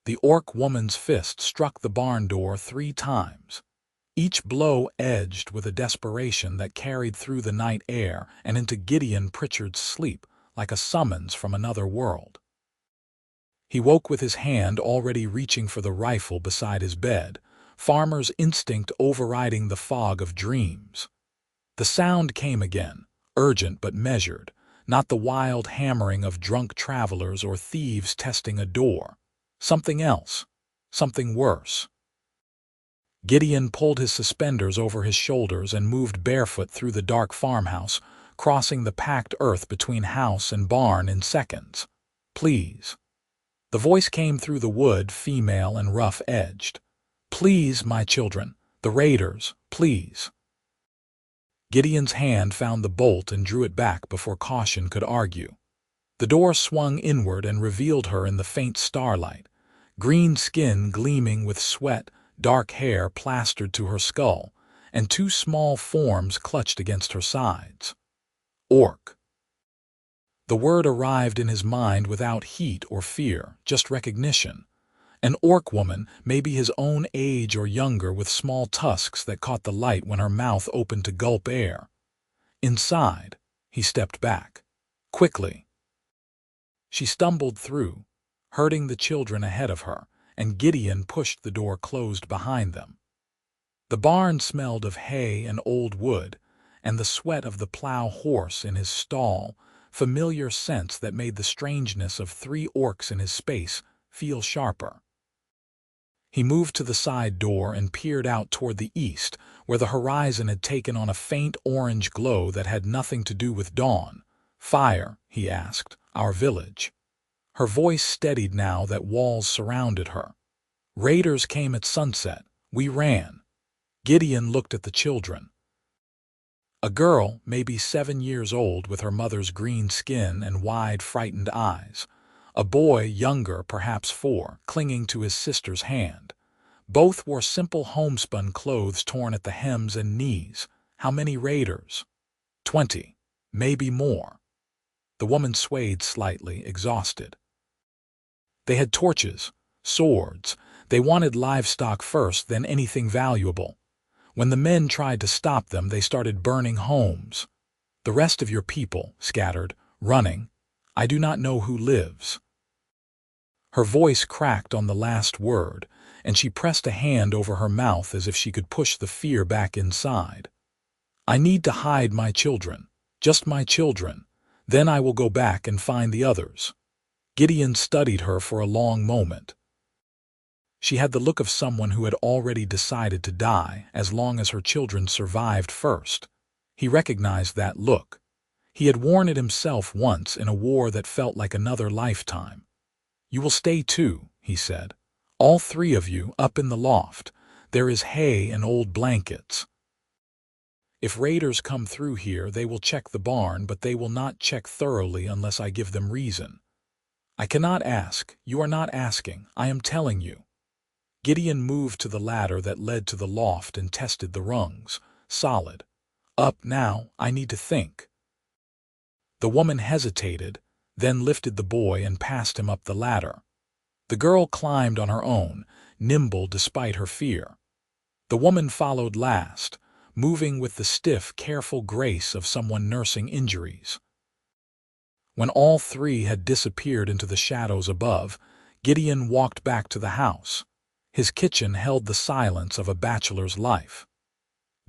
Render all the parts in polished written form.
The orc woman's fist struck the barn door 3 times. Each blow edged with a desperation that carried through the night air and into Gideon Pritchard's sleep like a summons from another world. He woke with his hand already reaching for the rifle beside his bed, farmer's instinct overriding the fog of dreams. The sound came again, urgent but measured, not the wild hammering of drunk travelers or thieves testing a door. Something else, something worse. Gideon pulled his suspenders over his shoulders and moved barefoot through the dark farmhouse, crossing the packed earth between house and barn in seconds. "Please." The voice came through the wood, female and rough-edged. "Please, my children, the raiders, please." Gideon's hand found the bolt and drew it back before caution could argue. The door swung inward and revealed her in the faint starlight, green skin gleaming with sweat, dark hair plastered to her skull, and 2 small forms clutched against her sides. Orc. The word arrived in his mind without heat or fear, just recognition. An orc woman, maybe his own age or younger, with small tusks that caught the light when her mouth opened to gulp air. Inside, he stepped back. Quickly. She stumbled through, hurting the children ahead of her, and Gideon pushed the door closed behind them. The barn smelled of hay and old wood, and the sweat of the plow horse in his stall, familiar scents that made the strangeness of 3 orcs in his space feel sharper. He moved to the side door and peered out toward the east, where the horizon had taken on a faint orange glow that had nothing to do with dawn. "Fire," he asked, "our village." Her voice steadied now that walls surrounded her. "Raiders came at sunset. We ran." Gideon looked at the children. A girl, maybe 7 years old, with her mother's green skin and wide, frightened eyes. A boy, younger, perhaps 4, clinging to his sister's hand. Both wore simple homespun clothes torn at the hems and knees. How many raiders? 20, maybe more. The woman swayed slightly, exhausted. They had torches, swords. They wanted livestock first, then anything valuable. When the men tried to stop them, they started burning homes. "The rest of your people, scattered, running. I do not know who lives." Her voice cracked on the last word, and she pressed a hand over her mouth as if she could push the fear back inside. "I need to hide my children, just my children. Then I will go back and find the others." Gideon studied her for a long moment. She had the look of someone who had already decided to die as long as her children survived first. He recognized that look. He had worn it himself once in a war that felt like another lifetime. "You will stay too," he said. "All 3 of you up in the loft. There is hay and old blankets. If raiders come through here, they will check the barn, but they will not check thoroughly unless I give them reason. I cannot ask. You are not asking. I am telling you." Gideon moved to the ladder that led to the loft and tested the rungs. Solid. "Up now, I need to think." The woman hesitated, then lifted the boy and passed him up the ladder. The girl climbed on her own, nimble despite her fear. The woman followed last, moving with the stiff, careful grace of someone nursing injuries. When all 3 had disappeared into the shadows above, Gideon walked back to the house. His kitchen held the silence of a bachelor's life.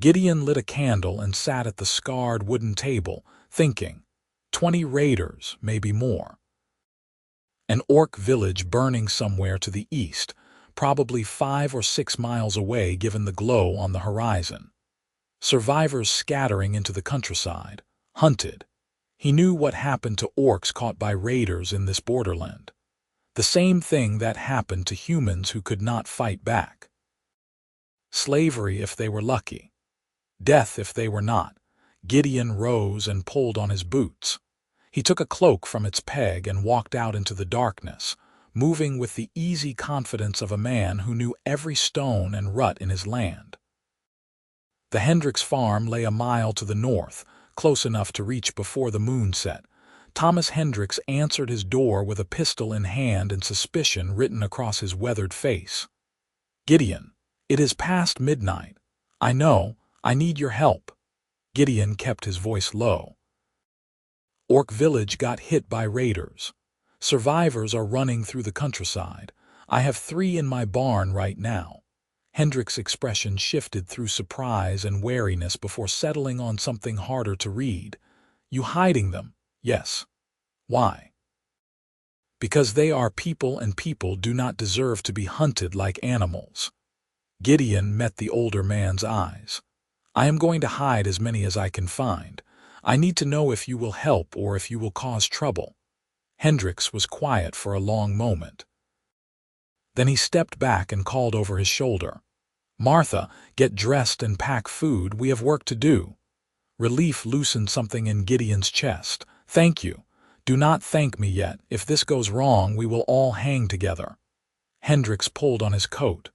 Gideon lit a candle and sat at the scarred wooden table, thinking. 20 raiders, maybe more. An orc village burning somewhere to the east, probably 5 or 6 miles away given the glow on the horizon. Survivors scattering into the countryside, hunted. He knew what happened to orcs caught by raiders in this borderland. The same thing that happened to humans who could not fight back. Slavery if they were lucky. Death if they were not. Gideon rose and pulled on his boots. He took a cloak from its peg and walked out into the darkness, moving with the easy confidence of a man who knew every stone and rut in his land. The Hendricks farm lay a mile to the north, close enough to reach before the moon set, Thomas Hendricks answered his door with a pistol in hand and suspicion written across his weathered face. "Gideon, it is past midnight. I know, I need your help." Gideon kept his voice low. "Orc village got hit by raiders. Survivors are running through the countryside. I have 3 in my barn right now." Hendricks' expression shifted through surprise and wariness before settling on something harder to read. "You hiding them?" "Yes." "Why?" "Because they are people and people do not deserve to be hunted like animals." Gideon met the older man's eyes. "I am going to hide as many as I can find. I need to know if you will help or if you will cause trouble." Hendricks was quiet for a long moment. Then he stepped back and called over his shoulder. "Martha, get dressed and pack food. We have work to do." Relief loosened something in Gideon's chest. "Thank you. Do not thank me yet. If this goes wrong, we will all hang together." Hendricks pulled on his coat.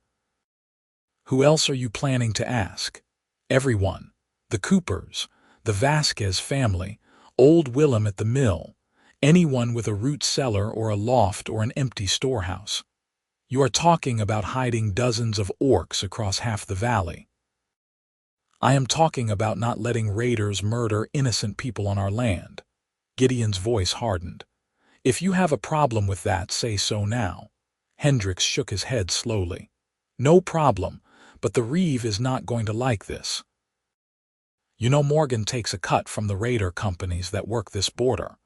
"Who else are you planning to ask?" "Everyone. The Coopers, the Vasquez family, old Willem at the mill, anyone with a root cellar or a loft or an empty storehouse." "You are talking about hiding dozens of orcs across half the valley." "I am talking about not letting raiders murder innocent people on our land." Gideon's voice hardened. "If you have a problem with that, say so now." Hendricks shook his head slowly. "No problem, but the Reeve is not going to like this. You know Morgan takes a cut from the raider companies that work this border."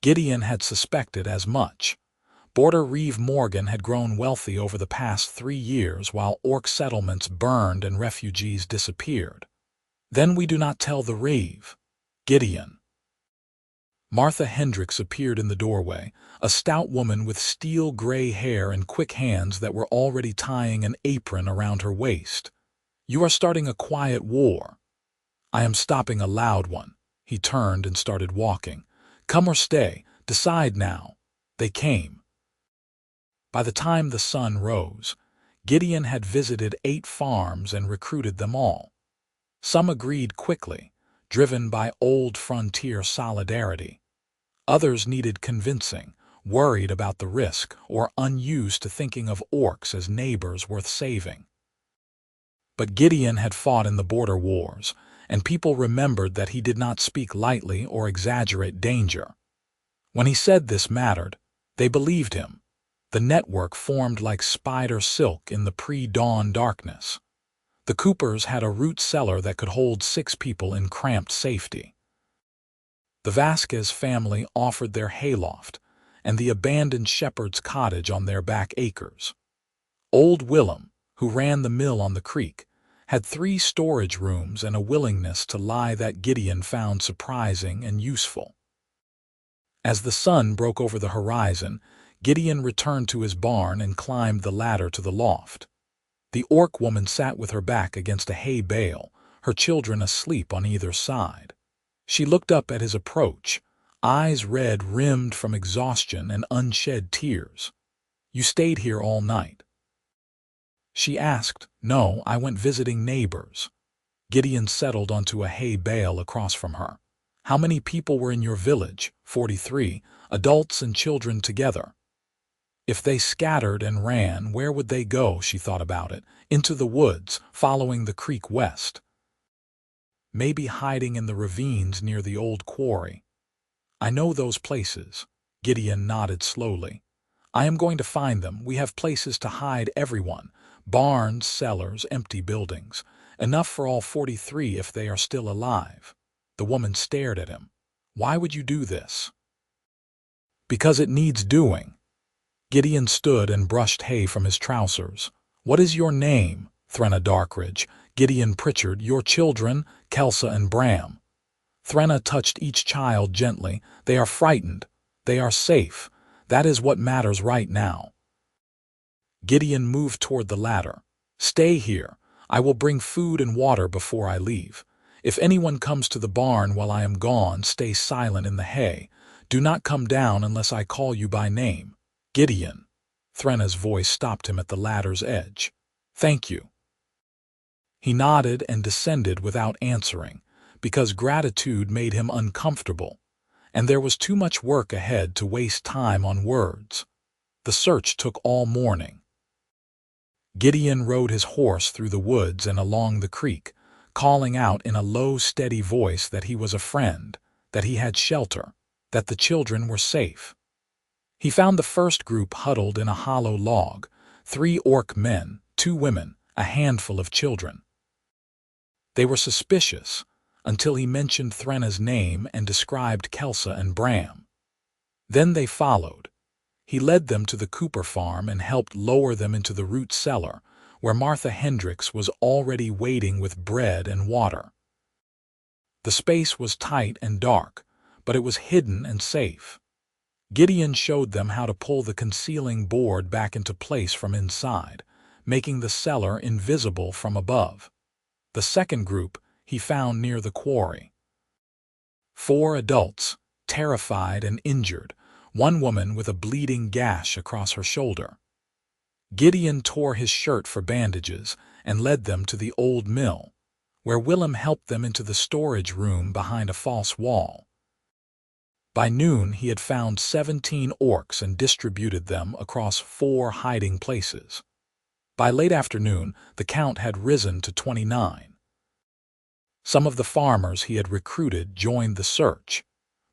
Gideon had suspected as much. Border Reeve Morgan had grown wealthy over the past 3 years while orc settlements burned and refugees disappeared. "Then we do not tell the Reeve." "Gideon." Martha Hendricks appeared in the doorway, a stout woman with steel gray hair and quick hands that were already tying an apron around her waist. "You are starting a quiet war." "I am stopping a loud one." He turned and started walking. "Come or stay. Decide now." They came. By the time the sun rose, Gideon had visited 8 farms and recruited them all. Some agreed quickly, driven by old frontier solidarity. Others needed convincing, worried about the risk, or unused to thinking of orcs as neighbors worth saving. But Gideon had fought in the border wars, and people remembered that he did not speak lightly or exaggerate danger. When he said this mattered, they believed him. The network formed like spider silk in the pre-dawn darkness. The Coopers had a root cellar that could hold 6 people in cramped safety. The Vasquez family offered their hayloft and the abandoned shepherd's cottage on their back acres. Old Willem, who ran the mill on the creek, had 3 storage rooms and a willingness to lie that Gideon found surprising and useful. As the sun broke over the horizon, Gideon returned to his barn and climbed the ladder to the loft. The orc woman sat with her back against a hay bale, her children asleep on either side. She looked up at his approach, eyes red-rimmed from exhaustion and unshed tears. "You stayed here all night?" she asked. "No, I went visiting neighbors." Gideon settled onto a hay bale across from her. "How many people were in your village?" 43, adults and children together. If they scattered and ran, where would they go? She thought about it. Into the woods, following the creek west. Maybe hiding in the ravines near the old quarry. "I know those places." Gideon nodded slowly. "I am going to find them. We have places to hide everyone. Barns, cellars, empty buildings. Enough for all 43 if they are still alive." The woman stared at him. "Why would you do this?" "Because it needs doing." Gideon stood and brushed hay from his trousers. "What is your name?" "Threnna Darkridge." "Gideon Pritchard." "Your children?" "Kelsa and Bram." Threnna touched each child gently. "They are frightened. They are safe. That is what matters right now." Gideon moved toward the ladder. "Stay here. I will bring food and water before I leave. If anyone comes to the barn while I am gone, stay silent in the hay. Do not come down unless I call you by name." "Gideon." Threnna's voice stopped him at the ladder's edge. "Thank you." He nodded and descended without answering, because gratitude made him uncomfortable. and there was too much work ahead to waste time on words. The search took all morning. Gideon rode his horse through the woods and along the creek, calling out in a low, steady voice that he was a friend, that he had shelter, that the children were safe. He found the first group huddled in a hollow log, 3 orc men, 2 women, a handful of children. They were suspicious until he mentioned Threnna's name and described Kelsa and Bram. Then they followed. He led them to the Cooper farm and helped lower them into the root cellar, where Martha Hendricks was already waiting with bread and water. The space was tight and dark, but it was hidden and safe. Gideon showed them how to pull the concealing board back into place from inside, making the cellar invisible from above. The second group he found near the quarry. 4 adults, terrified and injured, 1 woman with a bleeding gash across her shoulder. Gideon tore his shirt for bandages and led them to the old mill, where Willem helped them into the storage room behind a false wall. By noon he had found 17 orcs and distributed them across 4 hiding places. By late afternoon, the count had risen to 29. Some of the farmers he had recruited joined the search,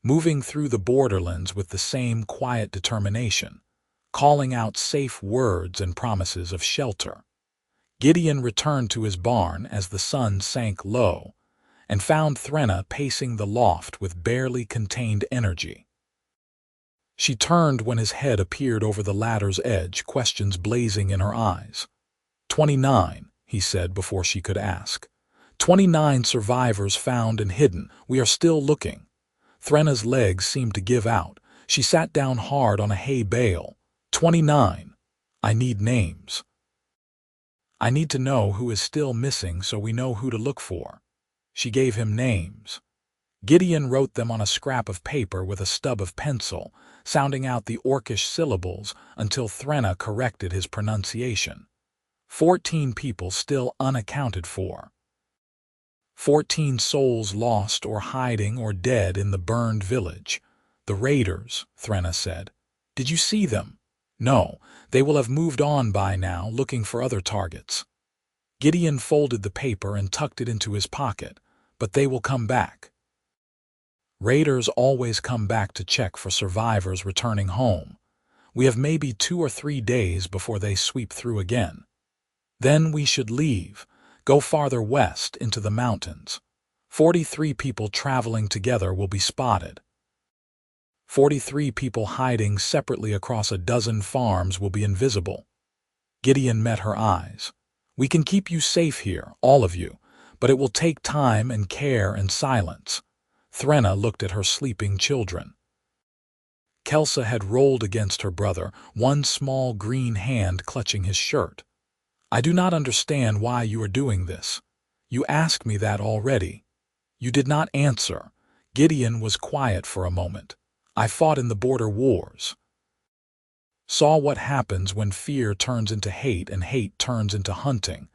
moving through the borderlands with the same quiet determination, calling out safe words and promises of shelter. Gideon returned to his barn as the sun sank low, and found Threnna pacing the loft with barely contained energy. She turned when his head appeared over the ladder's edge, questions blazing in her eyes. 29, he said before she could ask. 29 survivors found and hidden. We are still looking. Threnna's legs seemed to give out. She sat down hard on a hay bale. 29. I need names. I need to know who is still missing so we know who to look for. She gave him names. Gideon wrote them on a scrap of paper with a stub of pencil, sounding out the orcish syllables until Threnna corrected his pronunciation. 14 people still unaccounted for. 14 souls lost or hiding or dead in the burned village. The raiders, Threnna said. Did you see them? No, they will have moved on by now, looking for other targets. Gideon folded the paper and tucked it into his pocket, but they will come back. Raiders always come back to check for survivors returning home. We have maybe 2 or 3 days before they sweep through again. Then we should leave, go farther west into the mountains. 43 people traveling together will be spotted. 43 people hiding separately across a dozen farms will be invisible. Gideon met her eyes. We can keep you safe here, all of you, but it will take time and care and silence. Threnna looked at her sleeping children. Kelsa had rolled against her brother, one small green hand clutching his shirt. I do not understand why you are doing this. You asked me that already. You did not answer. Gideon was quiet for a moment. I fought in the border wars. Saw what happens when fear turns into hate and hate turns into hunting.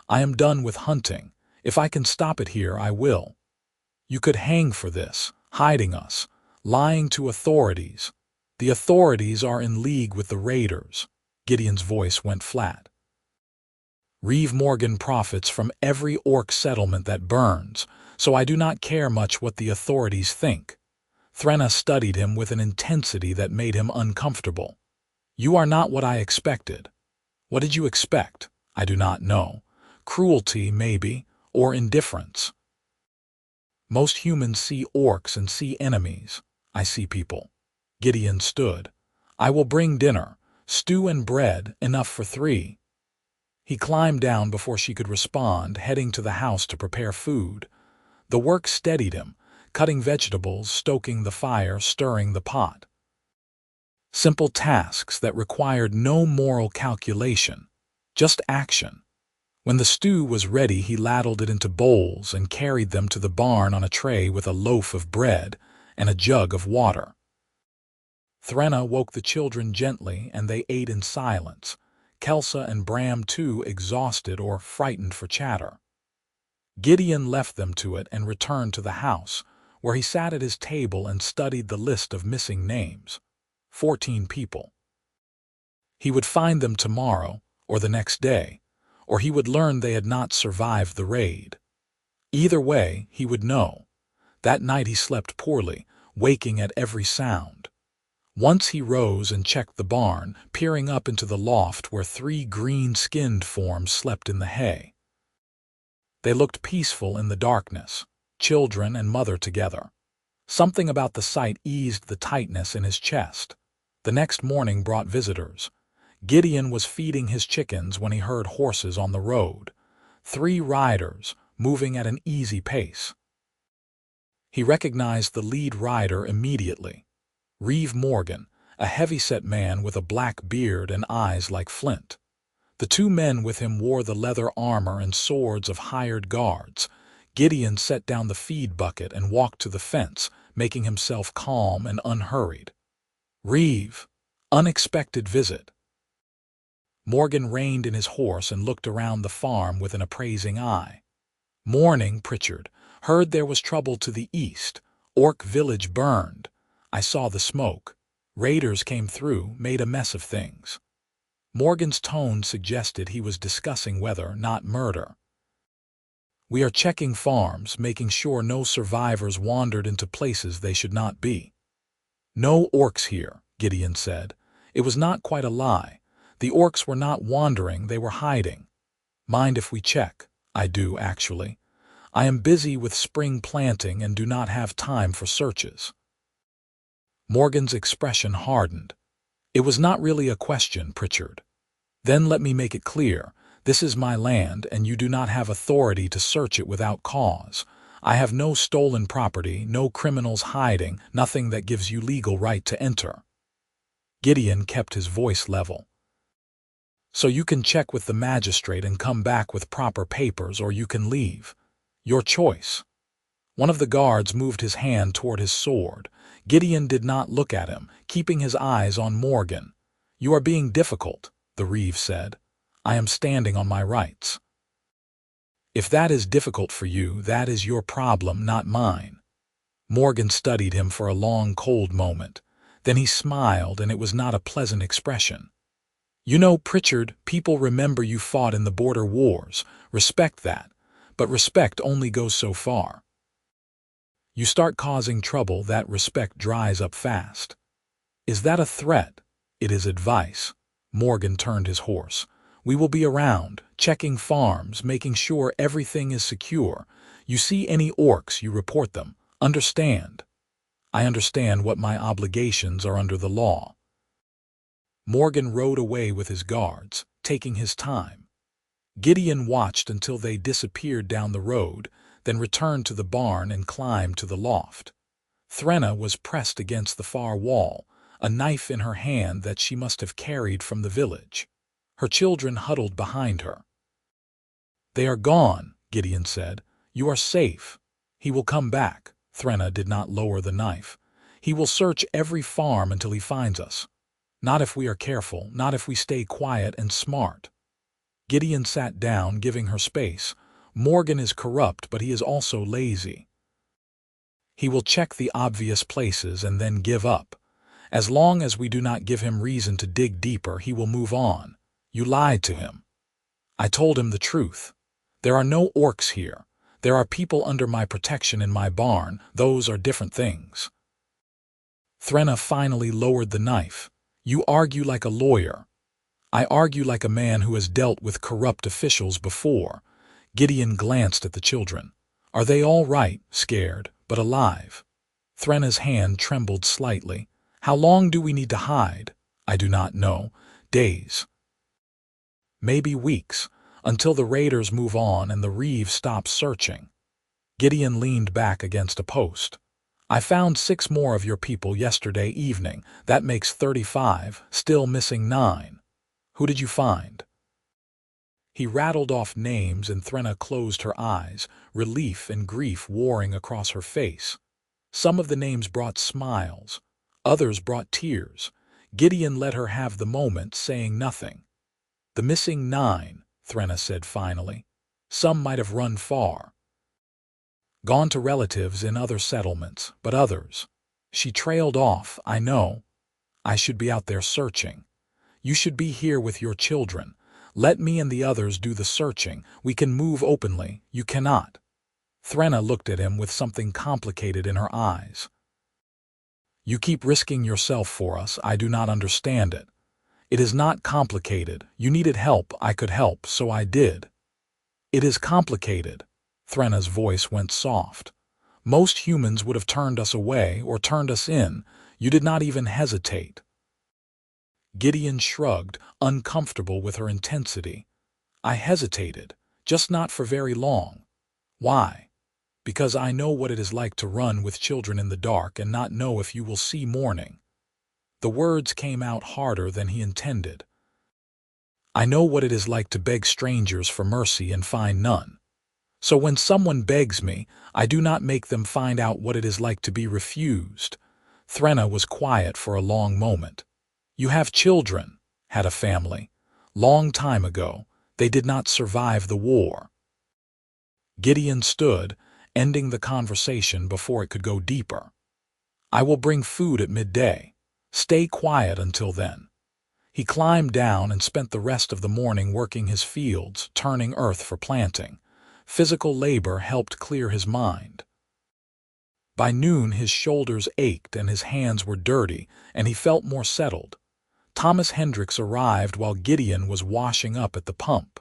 I am done with hunting. If I can stop it here, I will. You could hang for this, hiding us, lying to authorities. The authorities are in league with the raiders. Gideon's voice went flat. Reeve Morgan profits from every orc settlement that burns, so I do not care much what the authorities think. Threnna studied him with an intensity that made him uncomfortable. You are not what I expected. What did you expect? I do not know. Cruelty, maybe, or indifference. Most humans see orcs and see enemies. I see people. Gideon stood. I will bring dinner, stew and bread, enough for 3. He climbed down before she could respond, heading to the house to prepare food. The work steadied him, cutting vegetables, stoking the fire, stirring the pot. Simple tasks that required no moral calculation, just action. When the stew was ready, he ladled it into bowls and carried them to the barn on a tray with a loaf of bread and a jug of water. Threnna woke the children gently, and they ate in silence. Kelsa and Bram, too, exhausted or frightened for chatter. Gideon left them to it and returned to the house, where he sat at his table and studied the list of missing names. 14 people. He would find them tomorrow, or the next day, or he would learn they had not survived the raid. Either way, he would know. That night he slept poorly, waking at every sound. Once he rose and checked the barn, peering up into the loft where 3 green-skinned forms slept in the hay. They looked peaceful in the darkness, children and mother together. Something about the sight eased the tightness in his chest. The next morning brought visitors. Gideon was feeding his chickens when he heard horses on the road. 3 riders, moving at an easy pace. He recognized the lead rider immediately. Reeve Morgan, a heavy-set man with a black beard and eyes like flint. The 2 men with him wore the leather armor and swords of hired guards. Gideon set down the feed bucket and walked to the fence, making himself calm and unhurried. Reeve, unexpected visit. Morgan reined in his horse and looked around the farm with an appraising eye. Morning, Pritchard. Heard there was trouble to the east. Orc village burned. I saw the smoke. Raiders came through, made a mess of things. Morgan's tone suggested he was discussing weather, not murder. We are checking farms, making sure no survivors wandered into places they should not be. No orcs here, Gideon said. It was not quite a lie. The orcs were not wandering, they were hiding. Mind if we check? I do, actually. I am busy with spring planting and do not have time for searches. Morgan's expression hardened. It was not really a question, Pritchard. Then let me make it clear. This is my land, and you do not have authority to search it without cause. I have no stolen property, no criminals hiding, nothing that gives you legal right to enter. Gideon kept his voice level. So you can check with the magistrate and come back with proper papers, or you can leave. Your choice. One of the guards moved his hand toward his sword. Gideon did not look at him, keeping his eyes on Morgan. You are being difficult, the Reeve said. I am standing on my rights. If that is difficult for you, that is your problem, not mine. Morgan studied him for a long, cold moment. Then he smiled, and it was not a pleasant expression. You know, Pritchard, people remember you fought in the border wars. Respect that. But respect only goes so far. You start causing trouble, that respect dries up fast. Is that a threat? It is advice. Morgan turned his horse. We will be around, checking farms, making sure everything is secure. You see any orcs, you report them. Understand? I understand what my obligations are under the law. Morgan rode away with his guards, taking his time. Gideon watched until they disappeared down the road, then returned to the barn and climbed to the loft. Threnna was pressed against the far wall, a knife in her hand that she must have carried from the village. Her children huddled behind her. They are gone, Gideon said. You are safe. He will come back. Threnna did not lower the knife. He will search every farm until he finds us. Not if we are careful, not if we stay quiet and smart. Gideon sat down, giving her space. Morgan is corrupt, but he is also lazy. He will check the obvious places and then give up. As long as we do not give him reason to dig deeper, he will move on. You lied to him. I told him the truth. There are no orcs here. There are people under my protection in my barn. Those are different things. Threnna finally lowered the knife. You argue like a lawyer. I argue like a man who has dealt with corrupt officials before. Gideon glanced at the children. Are they all right, scared, but alive? Threnna's hand trembled slightly. How long do we need to hide? I do not know. Days. Maybe weeks, until the raiders move on and the Reeve stops searching. Gideon leaned back against a post. I found 6 more of your people yesterday evening. That makes 35, still missing 9. Who did you find? He rattled off names, and Threnna closed her eyes, relief and grief warring across her face. Some of the names brought smiles. Others brought tears. Gideon let her have the moment, saying nothing. The missing 9, Threnna said finally. Some might have run far. Gone to relatives in other settlements, but others. She trailed off, I know. I should be out there searching. You should be here with your children. Let me and the others do the searching. We can move openly. You cannot. Threnna looked at him with something complicated in her eyes. You keep risking yourself for us. I do not understand it. It is not complicated. You needed help. I could help, so I did. It is complicated. Threnna's voice went soft. Most humans would have turned us away or turned us in. You did not even hesitate. Gideon shrugged, uncomfortable with her intensity. I hesitated, just not for very long. Why? Because I know what it is like to run with children in the dark and not know if you will see morning. The words came out harder than he intended. I know what it is like to beg strangers for mercy and find none. So when someone begs me, I do not make them find out what it is like to be refused. Threnna was quiet for a long moment. You have children, had a family. Long time ago, they did not survive the war. Gideon stood, ending the conversation before it could go deeper. I will bring food at midday. Stay quiet until then. He climbed down and spent the rest of the morning working his fields, turning earth for planting. Physical labor helped clear his mind. By noon his shoulders ached and his hands were dirty, and he felt more settled. Thomas Hendricks arrived while Gideon was washing up at the pump.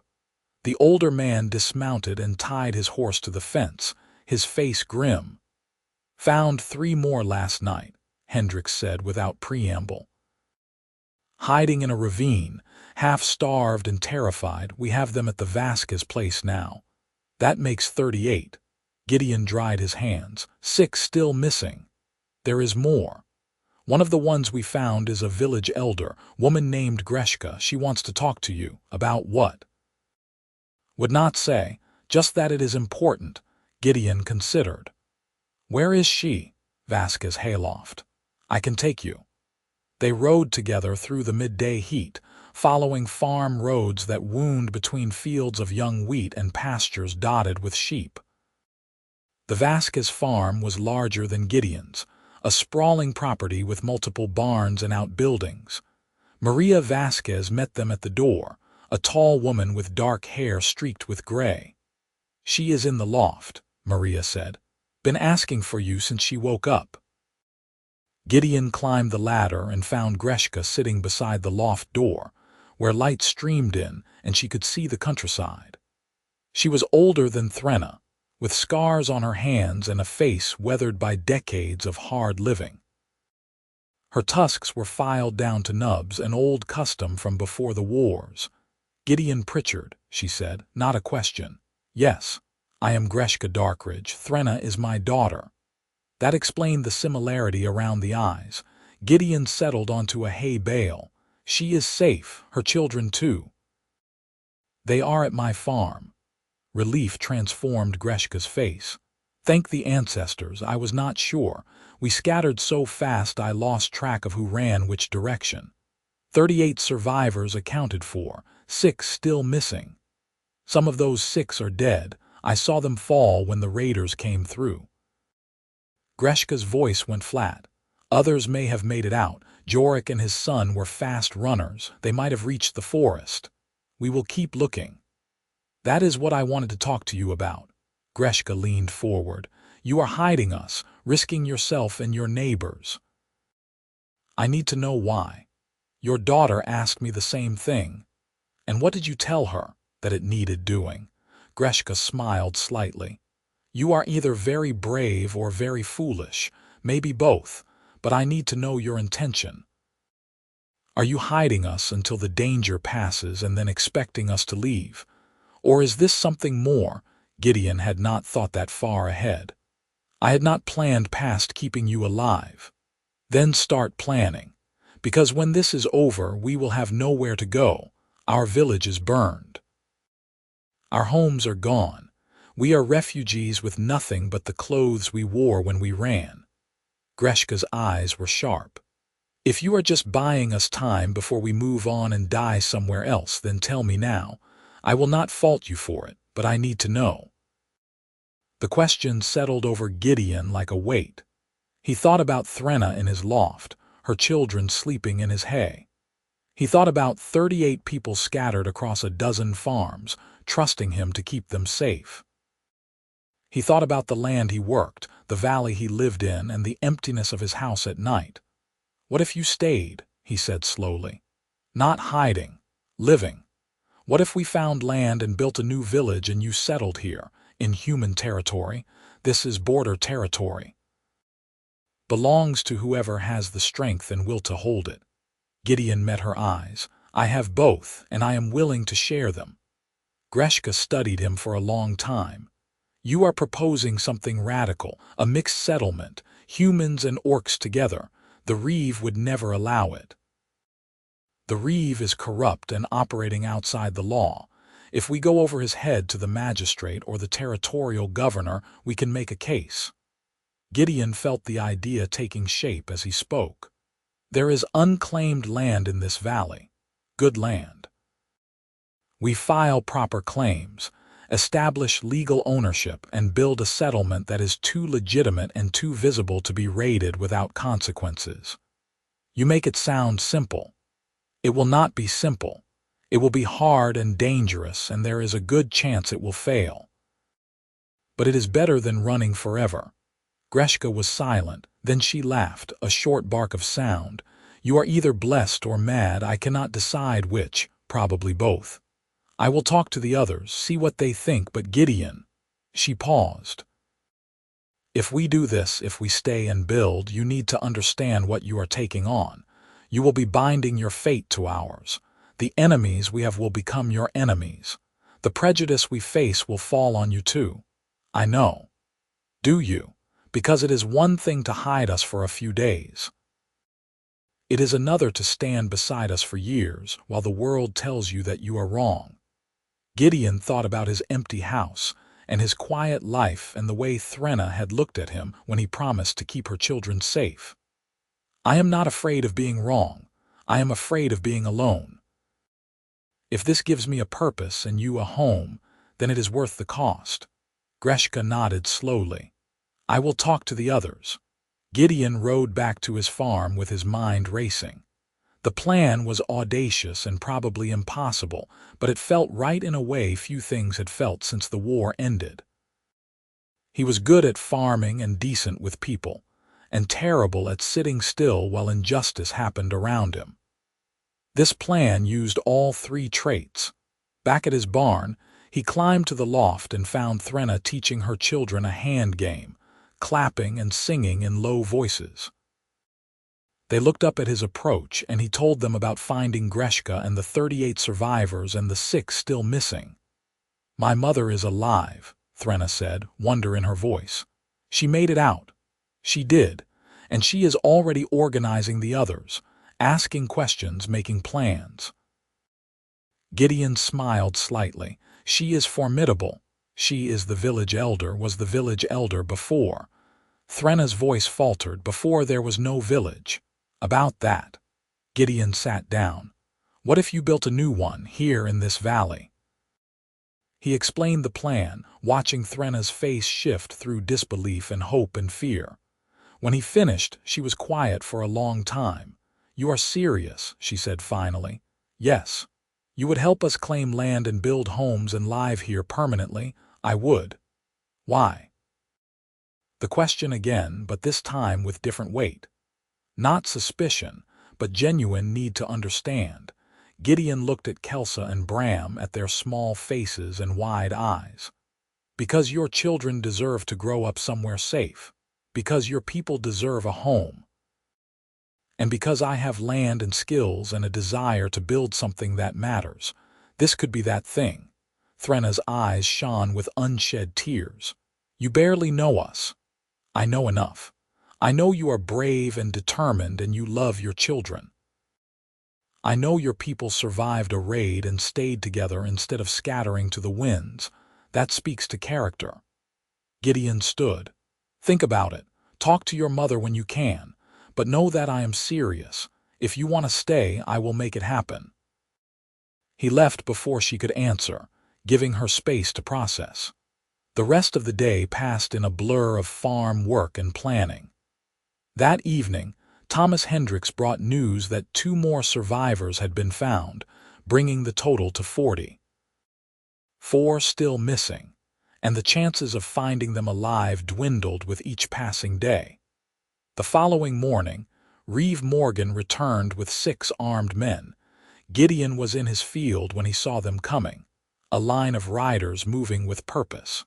The older man dismounted and tied his horse to the fence, his face grim. Found 3 more last night, Hendricks said without preamble. Hiding in a ravine, half-starved and terrified, we have them at the Vasquez place now. That makes 38. Gideon dried his hands. 6 still missing. There is more. One of the ones we found is a village elder, woman named Greshka. She wants to talk to you. About what? Would not say, just that it is important. Gideon considered. Where is she? Vasquez hayloft. I can take you. They rode together through the midday heat, following farm roads that wound between fields of young wheat and pastures dotted with sheep. The Vasquez farm was larger than Gideon's, a sprawling property with multiple barns and outbuildings. Maria Vasquez met them at the door, a tall woman with dark hair streaked with gray. She is in the loft, Maria said. Been asking for you since she woke up. Gideon climbed the ladder and found Greshka sitting beside the loft door, where light streamed in and she could see the countryside. She was older than Threnna, with scars on her hands and a face weathered by decades of hard living. Her tusks were filed down to nubs, an old custom from before the wars. Gideon Pritchard, she said, not a question. Yes, I am Greshka Darkridge. Threnna is my daughter. That explained the similarity around the eyes. Gideon settled onto a hay bale. She is safe, her children too. They are at my farm. Relief transformed Greshka's face. Thank the ancestors, I was not sure. We scattered so fast I lost track of who ran which direction. 38 survivors accounted for, 6 still missing. Some of those 6 are dead. I saw them fall when the raiders came through. Greshka's voice went flat. Others may have made it out. Jorik and his son were fast runners. They might have reached the forest. We will keep looking. That is what I wanted to talk to you about. Greshka leaned forward. You are hiding us, risking yourself and your neighbors. I need to know why. Your daughter asked me the same thing. And what did you tell her? That it needed doing. Greshka smiled slightly. You are either very brave or very foolish, maybe both, but I need to know your intention. Are you hiding us until the danger passes and then expecting us to leave? Or is this something more? Gideon had not thought that far ahead. I had not planned past keeping you alive. Then start planning, because when this is over we will have nowhere to go. Our village is burned. Our homes are gone. We are refugees with nothing but the clothes we wore when we ran. Greshka's eyes were sharp. If you are just buying us time before we move on and die somewhere else, then tell me now. I will not fault you for it, but I need to know. The question settled over Gideon like a weight. He thought about Threnna in his loft, her children sleeping in his hay. He thought about 38 people scattered across a dozen farms, trusting him to keep them safe. He thought about the land he worked, the valley he lived in, and the emptiness of his house at night. "What if you stayed?" he said slowly. "Not hiding, living. What if we found land and built a new village and you settled here, in human territory? This is border territory. Belongs to whoever has the strength and will to hold it." Gideon met her eyes. "I have both, and I am willing to share them." Greshka studied him for a long time. "You are proposing something radical, a mixed settlement, humans and orcs together. The Reeve would never allow it. The Reeve is corrupt and operating outside the law. If we go over his head to the magistrate or the territorial governor, we can make a case." Gideon felt the idea taking shape as he spoke. "There is unclaimed land in this valley. Good land. We file proper claims, establish legal ownership, and build a settlement that is too legitimate and too visible to be raided without consequences." You make it sound simple. It will not be simple. It will be hard and dangerous, and there is a good chance it will fail. But it is better than running forever. Greshka was silent, then she laughed, a short bark of sound. "You are either blessed or mad, I cannot decide which, probably both. I will talk to the others, see what they think, but Gideon—" She paused. "If we do this, if we stay and build, you need to understand what you are taking on. You will be binding your fate to ours. The enemies we have will become your enemies. The prejudice we face will fall on you too. I know. Do you? Because it is one thing to hide us for a few days. It is another to stand beside us for years while the world tells you that you are wrong." Gideon thought about his empty house and his quiet life and the way Threnna had looked at him when he promised to keep her children safe. "I am not afraid of being wrong. I am afraid of being alone. If this gives me a purpose and you a home, then it is worth the cost." Greshka nodded slowly. "I will talk to the others." Gideon rode back to his farm with his mind racing. The plan was audacious and probably impossible, but it felt right in a way few things had felt since the war ended. He was good at farming and decent with people, and terrible at sitting still while injustice happened around him. This plan used all three traits. Back at his barn, he climbed to the loft and found Threnna teaching her children a hand game, clapping and singing in low voices. They looked up at his approach, and he told them about finding Greshka and the 38 survivors and the 6 still missing. "My mother is alive," Threnna said, wonder in her voice. "She made it out. She did, and she is already organizing the others, asking questions, making plans." Gideon smiled slightly. "She is formidable. She is the village elder, was the village elder before." Threnna's voice faltered. "Before there was no village." "About that." Gideon sat down. "What if you built a new one, here in this valley?" He explained the plan, watching Threnna's face shift through disbelief and hope and fear. When he finished, she was quiet for a long time. "You are serious," she said finally. "Yes. You would help us claim land and build homes and live here permanently?" "I would." "Why?" The question again, but this time with different weight. Not suspicion, but genuine need to understand. Gideon looked at Kelsa and Bram, at their small faces and wide eyes. "Because your children deserve to grow up somewhere safe. Because your people deserve a home. And because I have land and skills and a desire to build something that matters. This could be that thing." Threnna's eyes shone with unshed tears. "You barely know us." "I know enough. I know you are brave and determined and you love your children. I know your people survived a raid and stayed together instead of scattering to the winds. That speaks to character." Gideon stood. "Think about it. Talk to your mother when you can. But know that I am serious. If you want to stay, I will make it happen." He left before she could answer, giving her space to process. The rest of the day passed in a blur of farm work and planning. That evening, Thomas Hendricks brought news that 2 more survivors had been found, bringing the total to 40. 4 still missing, and the chances of finding them alive dwindled with each passing day. The following morning, Reeve Morgan returned with 6 armed men. Gideon was in his field when he saw them coming, a line of riders moving with purpose.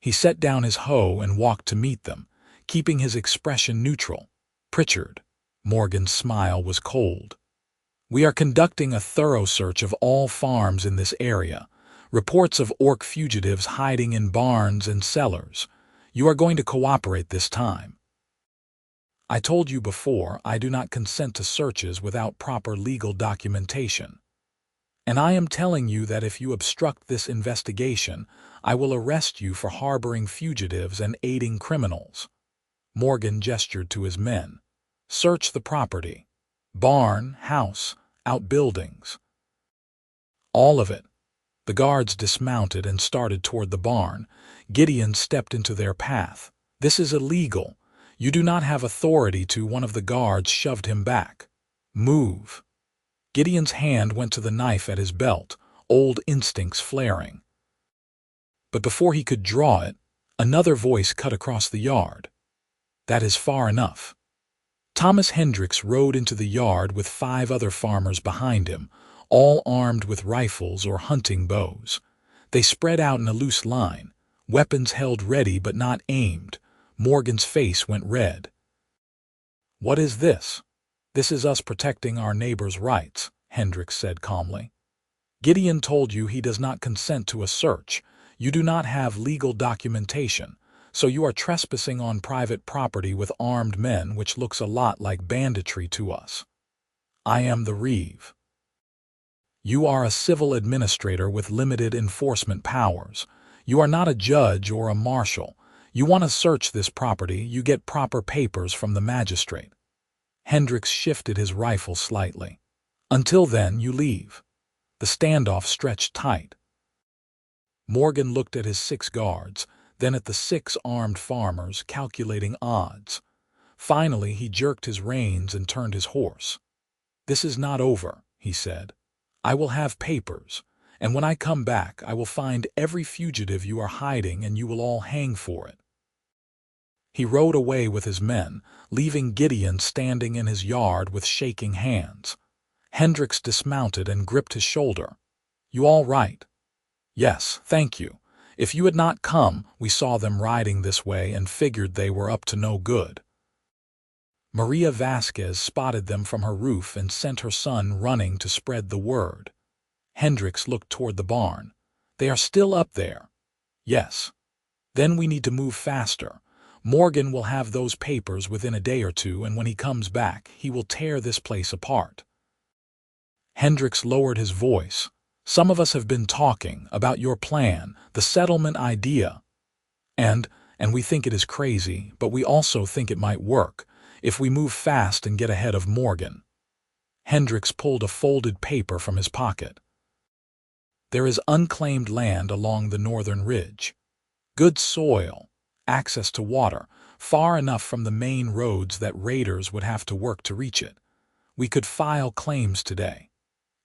He set down his hoe and walked to meet them, keeping his expression neutral. "Pritchard." Morgan's smile was cold. "We are conducting a thorough search of all farms in this area. Reports of orc fugitives hiding in barns and cellars. You are going to cooperate this time. I told you before I do not consent to searches without proper legal documentation. And I am telling you that if you obstruct this investigation, I will arrest you for harboring fugitives and aiding criminals." Morgan gestured to his men. "Search the property. Barn, house, outbuildings. All of it." The guards dismounted and started toward the barn. Gideon stepped into their path. "This is illegal. You do not have authority to." One of the guards shoved him back. "Move." Gideon's hand went to the knife at his belt, old instincts flaring. But before he could draw it, another voice cut across the yard. "That is far enough." Thomas Hendricks rode into the yard with 5 other farmers behind him, all armed with rifles or hunting bows. They spread out in a loose line, weapons held ready but not aimed. Morgan's face went red. "What is this?" "This is us protecting our neighbor's rights," Hendricks said calmly. "Gideon told you he does not consent to a search. You do not have legal documentation, so you are trespassing on private property with armed men, which looks a lot like banditry to us. I am the Reeve. You are a civil administrator with limited enforcement powers. You are not a judge or a marshal. You want to search this property, you get proper papers from the magistrate." Hendricks shifted his rifle slightly. "Until then, you leave." The standoff stretched tight. Morgan looked at his 6 guards, then at the 6 armed farmers, calculating odds. Finally, he jerked his reins and turned his horse. "This is not over," he said. "I will have papers, and when I come back I will find every fugitive you are hiding and you will all hang for it." He rode away with his men, leaving Gideon standing in his yard with shaking hands. Hendricks dismounted and gripped his shoulder. "You all right?" "Yes, thank you. If you had not come, we saw them riding this way and figured they were up to no good." Maria Vasquez spotted them from her roof and sent her son running to spread the word. Hendricks looked toward the barn. "They are still up there." "Yes." "Then we need to move faster. Morgan will have those papers within a day or 2, and when he comes back, he will tear this place apart." Hendricks lowered his voice. "Some of us have been talking about your plan, the settlement idea. And we think it is crazy, but we also think it might work, if we move fast and get ahead of Morgan." Hendricks pulled a folded paper from his pocket. "There is unclaimed land along the northern ridge. Good soil, access to water, far enough from the main roads that raiders would have to work to reach it. We could file claims today.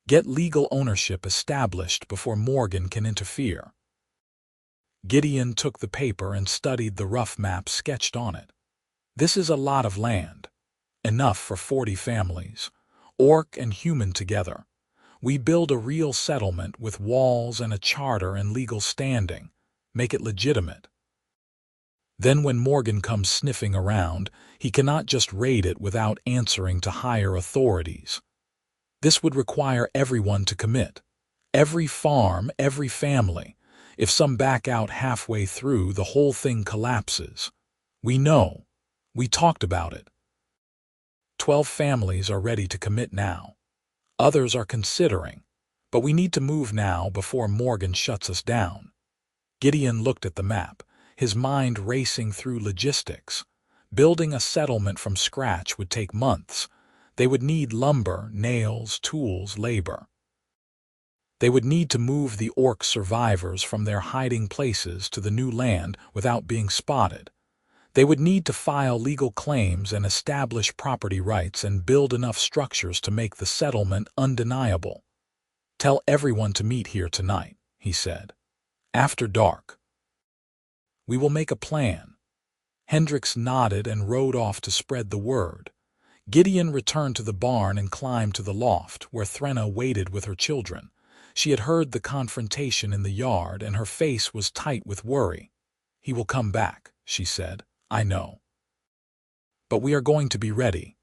Get legal ownership established before Morgan can interfere." Gideon took the paper and studied the rough map sketched on it. "This is a lot of land. Enough for 40 families, orc and human together. We build a real settlement with walls and a charter and legal standing. Make it legitimate. Then when Morgan comes sniffing around, he cannot just raid it without answering to higher authorities. This would require everyone to commit. Every farm, every family. If some back out halfway through, the whole thing collapses. We know. We talked about it. 12 families are ready to commit now. Others are considering, but we need to move now before Morgan shuts us down." Gideon looked at the map, his mind racing through logistics. Building a settlement from scratch would take months. They would need lumber, nails, tools, labor. They would need to move the orc survivors from their hiding places to the new land without being spotted. They would need to file legal claims and establish property rights and build enough structures to make the settlement undeniable. "Tell everyone to meet here tonight," he said. "After dark. We will make a plan." Hendricks nodded and rode off to spread the word. Gideon returned to the barn and climbed to the loft, where Threnna waited with her children. She had heard the confrontation in the yard, and her face was tight with worry. "He will come back," she said. "I know. But we are going to be ready.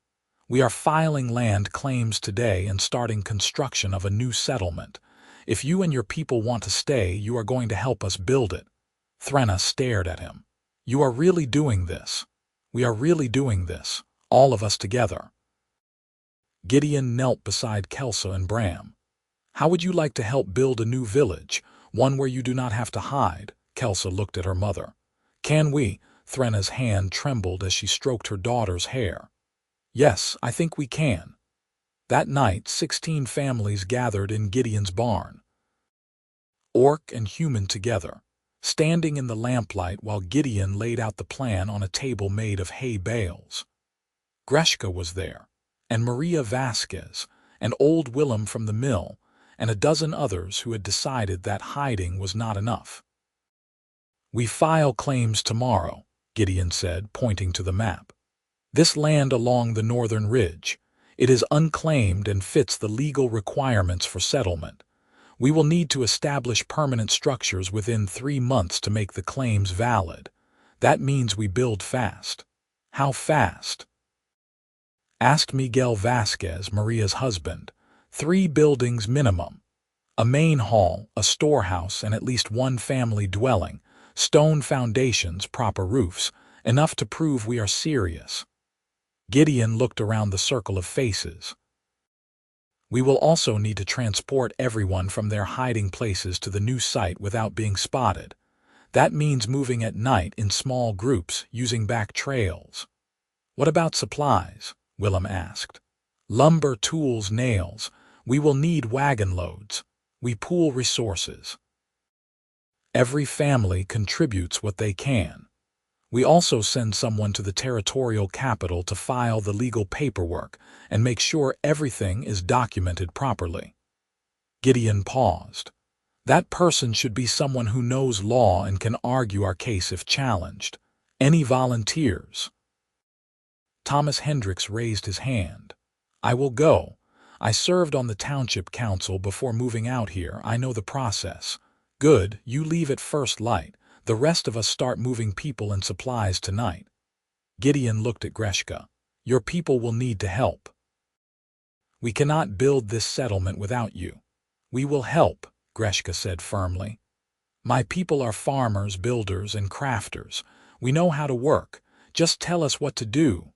We are filing land claims today and starting construction of a new settlement. If you and your people want to stay, you are going to help us build it." Threnna stared at him. "You are really doing this? We are really doing this, all of us together?" Gideon knelt beside Kelsa and Bram. "How would you like to help build a new village, one where you do not have to hide?" Kelsa looked at her mother. "Can we?" Threnna's hand trembled as she stroked her daughter's hair. "Yes, I think we can." That night, 16 families gathered in Gideon's barn. Orc and human together, standing in the lamplight while Gideon laid out the plan on a table made of hay bales. Greshka was there, and Maria Vasquez, and old Willem from the mill, and a dozen others who had decided that hiding was not enough. "We file claims tomorrow," Gideon said, pointing to the map. "This land along the northern ridge. It is unclaimed and fits the legal requirements for settlement. We will need to establish permanent structures within 3 months to make the claims valid. That means we build fast." "How fast?" asked Miguel Vasquez, Maria's husband. 3 buildings minimum. A main hall, a storehouse, and at least 1 family dwelling. Stone foundations, proper roofs, enough to prove we are serious. Gideon looked around the circle of faces. "We will also need to transport everyone from their hiding places to the new site without being spotted. That means moving at night in small groups, using back trails." "What about supplies?" Willem asked. "Lumber, tools, nails. We will need wagon loads. We pool resources. Every family contributes what they can. We also send someone to the territorial capital to file the legal paperwork and make sure everything is documented properly." Gideon paused. "That person should be someone who knows law and can argue our case if challenged. Any volunteers?" Thomas Hendricks raised his hand. "I will go. I served on the township council before moving out here. I know the process." "Good, you leave at first light. The rest of us start moving people and supplies tonight." Gideon looked at Greshka. "Your people will need to help. We cannot build this settlement without you." "We will help," Greshka said firmly. "My people are farmers, builders, and crafters. We know how to work. Just tell us what to do."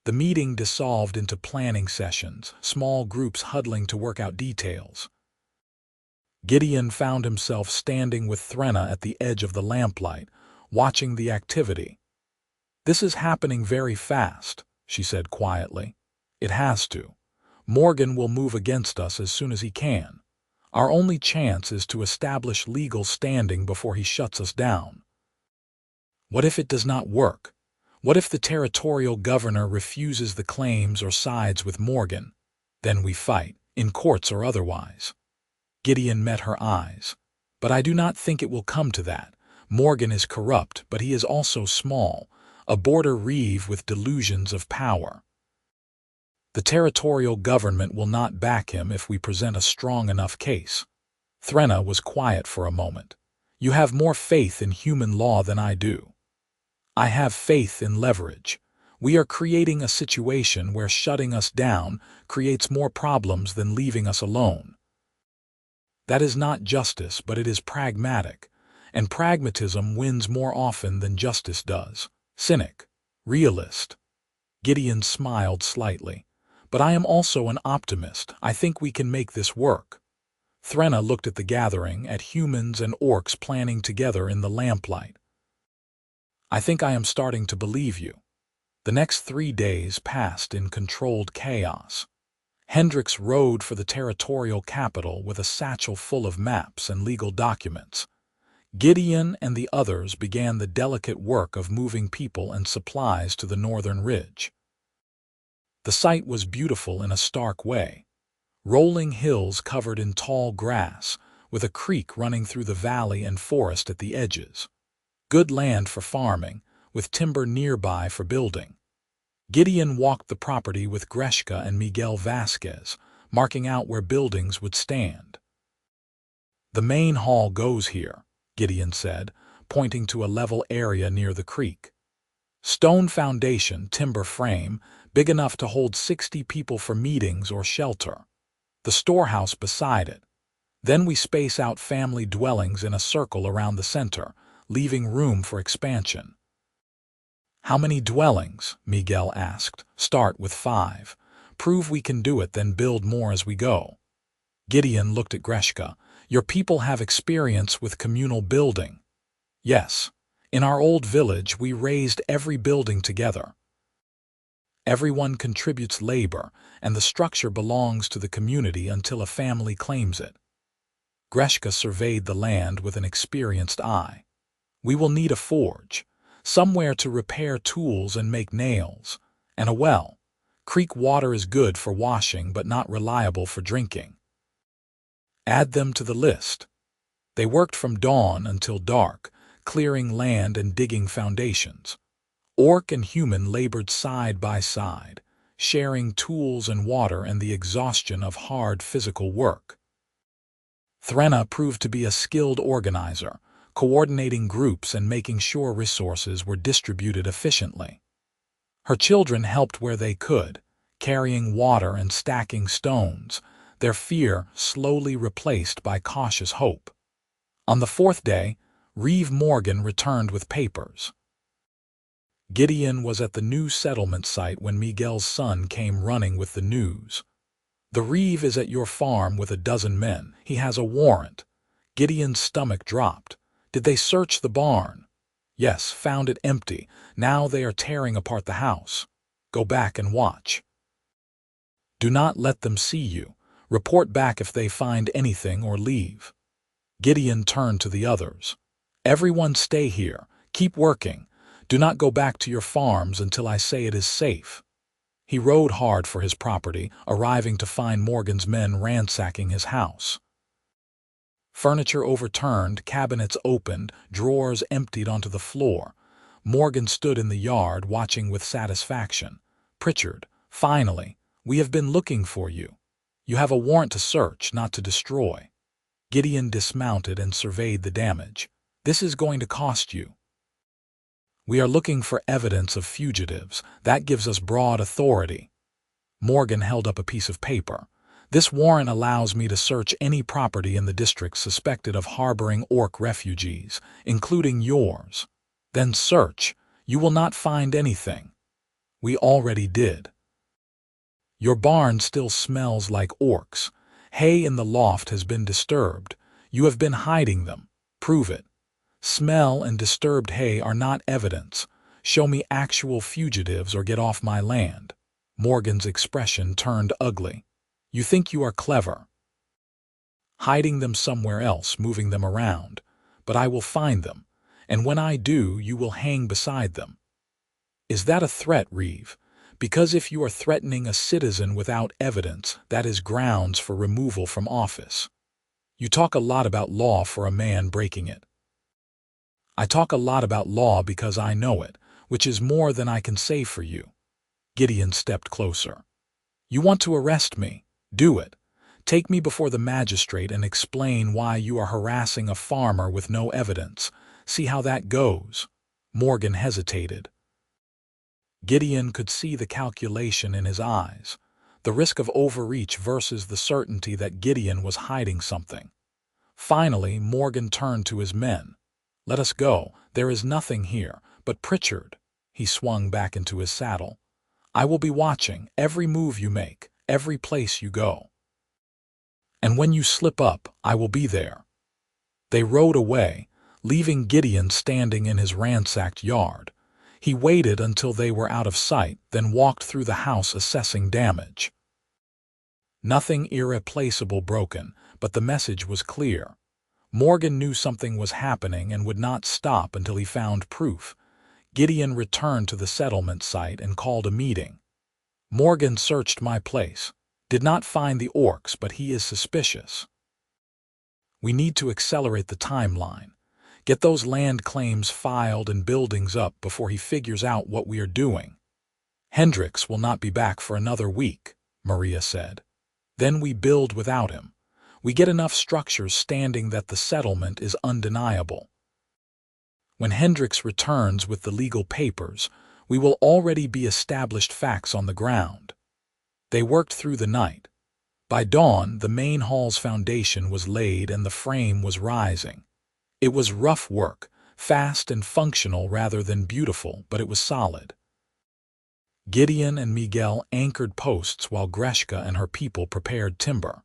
The meeting dissolved into planning sessions, small groups huddling to work out details. Gideon found himself standing with Threnna at the edge of the lamplight, watching the activity. "This is happening very fast," she said quietly. "It has to. Morgan will move against us as soon as he can. Our only chance is to establish legal standing before he shuts us down." "What if it does not work? What if the territorial governor refuses the claims or sides with Morgan? Then we fight, in courts or otherwise." Gideon met her eyes. "But I do not think it will come to that. Morgan is corrupt, but he is also small, a border reeve with delusions of power. The territorial government will not back him if we present a strong enough case." Threnna was quiet for a moment. "You have more faith in human law than I do." "I have faith in leverage. We are creating a situation where shutting us down creates more problems than leaving us alone. That is not justice, but it is pragmatic, and pragmatism wins more often than justice does." "Cynic. Realist." Gideon smiled slightly. "But I am also an optimist. I think we can make this work." Threnna looked at the gathering, at humans and orcs planning together in the lamplight. "I think I am starting to believe you." The next 3 days passed in controlled chaos. Hendricks rode for the territorial capital with a satchel full of maps and legal documents. Gideon and the others began the delicate work of moving people and supplies to the northern ridge. The site was beautiful in a stark way. Rolling hills covered in tall grass, with a creek running through the valley and forest at the edges. Good land for farming, with timber nearby for building. Gideon walked the property with Greshka and Miguel Vasquez, marking out where buildings would stand. "The main hall goes here," Gideon said, pointing to a level area near the creek. "Stone foundation, timber frame, big enough to hold 60 people for meetings or shelter. The storehouse beside it. Then we space out family dwellings in a circle around the center, leaving room for expansion." "How many dwellings?" Miguel asked. "Start with 5. Prove we can do it, then build more as we go." Gideon looked at Greshka. "Your people have experience with communal building." "Yes. In our old village, we raised every building together. Everyone contributes labor, and the structure belongs to the community until a family claims it." Greshka surveyed the land with an experienced eye. "We will need a forge, somewhere to repair tools and make nails, and a well. Creek water is good for washing but not reliable for drinking." "Add them to the list." They worked from dawn until dark, clearing land and digging foundations. Orc and human labored side by side, sharing tools and water and the exhaustion of hard physical work. Threnna proved to be a skilled organizer, coordinating groups and making sure resources were distributed efficiently. Her children helped where they could, carrying water and stacking stones, their fear slowly replaced by cautious hope. On the 4th day, Reeve Morgan returned with papers. Gideon was at the new settlement site when Miguel's son came running with the news. "The Reeve is at your farm with a dozen men. He has a warrant." Gideon's stomach dropped. "Did they search the barn?" "Yes, found it empty. Now they are tearing apart the house." "Go back and watch. Do not let them see you. Report back if they find anything or leave." Gideon turned to the others. "Everyone stay here. Keep working. Do not go back to your farms until I say it is safe." He rode hard for his property, arriving to find Morgan's men ransacking his house. Furniture overturned, cabinets opened, drawers emptied onto the floor. Morgan stood in the yard, watching with satisfaction. "Pritchard, finally, we have been looking for you. You have a warrant to search, not to destroy." Gideon dismounted and surveyed the damage. "This is going to cost you." "We are looking for evidence of fugitives. That gives us broad authority." Morgan held up a piece of paper. "This warrant allows me to search any property in the district suspected of harboring orc refugees, including yours." "Then search. You will not find anything." "We already did." "Your barn still smells like orcs. Hay in the loft has been disturbed. You have been hiding them. Prove it." "Smell and disturbed hay are not evidence. Show me actual fugitives or get off my land." Morgan's expression turned ugly. "You think you are clever, hiding them somewhere else, moving them around. But I will find them, and when I do, you will hang beside them." "Is that a threat, Reeve? Because if you are threatening a citizen without evidence, that is grounds for removal from office. You talk a lot about law for a man breaking it." "I talk a lot about law because I know it, which is more than I can say for you." Gideon stepped closer. "You want to arrest me? Do it. Take me before the magistrate and explain why you are harassing a farmer with no evidence. See how that goes." Morgan hesitated. Gideon could see the calculation in his eyes, the risk of overreach versus the certainty that Gideon was hiding something. Finally, Morgan turned to his men. "Let us go. There is nothing here. But Pritchard," he swung back into his saddle, "I will be watching every move you make, every place you go. And when you slip up, I will be there." They rode away, leaving Gideon standing in his ransacked yard. He waited until they were out of sight, then walked through the house assessing damage. Nothing irreplaceable broken, but the message was clear. Morgan knew something was happening and would not stop until he found proof. Gideon returned to the settlement site and called a meeting. Morgan searched my place. Did not find the orcs, but he is suspicious. We need to accelerate the timeline. Get those land claims filed and buildings up before he figures out what we are doing. Hendricks will not be back for another week, Maria said. Then we build without him. We get enough structures standing that the settlement is undeniable. When Hendricks returns with the legal papers, we will already be established facts on the ground. They worked through the night. By dawn, the main hall's foundation was laid and the frame was rising. It was rough work, fast and functional rather than beautiful, but it was solid. Gideon and Miguel anchored posts while Greshka and her people prepared timber.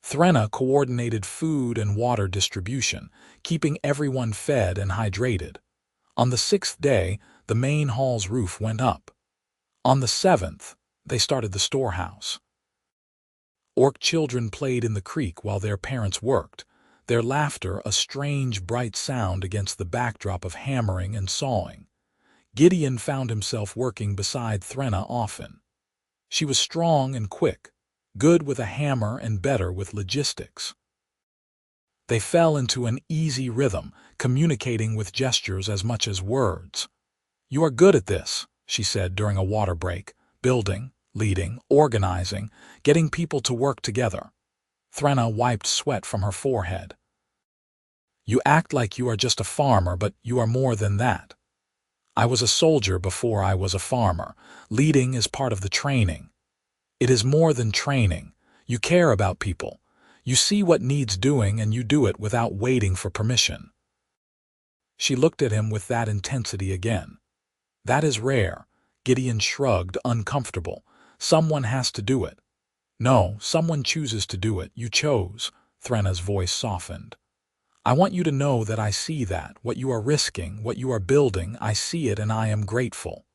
Threnna coordinated food and water distribution, keeping everyone fed and hydrated. On the 6th day, the main hall's roof went up. On the 7th, they started the storehouse. Orc children played in the creek while their parents worked, their laughter a strange bright sound against the backdrop of hammering and sawing. Gideon found himself working beside Threnna often. She was strong and quick, good with a hammer and better with logistics. They fell into an easy rhythm, communicating with gestures as much as words. "You are good at this," she said during a water break, building, leading, organizing, getting people to work together. Threnna wiped sweat from her forehead. "You act like you are just a farmer, but you are more than that. I was a soldier before I was a farmer. Leading is part of the training. It is more than training. You care about people. You see what needs doing and you do it without waiting for permission." She looked at him with that intensity again. "That is rare." Gideon shrugged, uncomfortable. "Someone has to do it." "No, someone chooses to do it. You chose." Threnna's voice softened. "I want you to know that I see that, what you are risking, what you are building, I see it and I am grateful."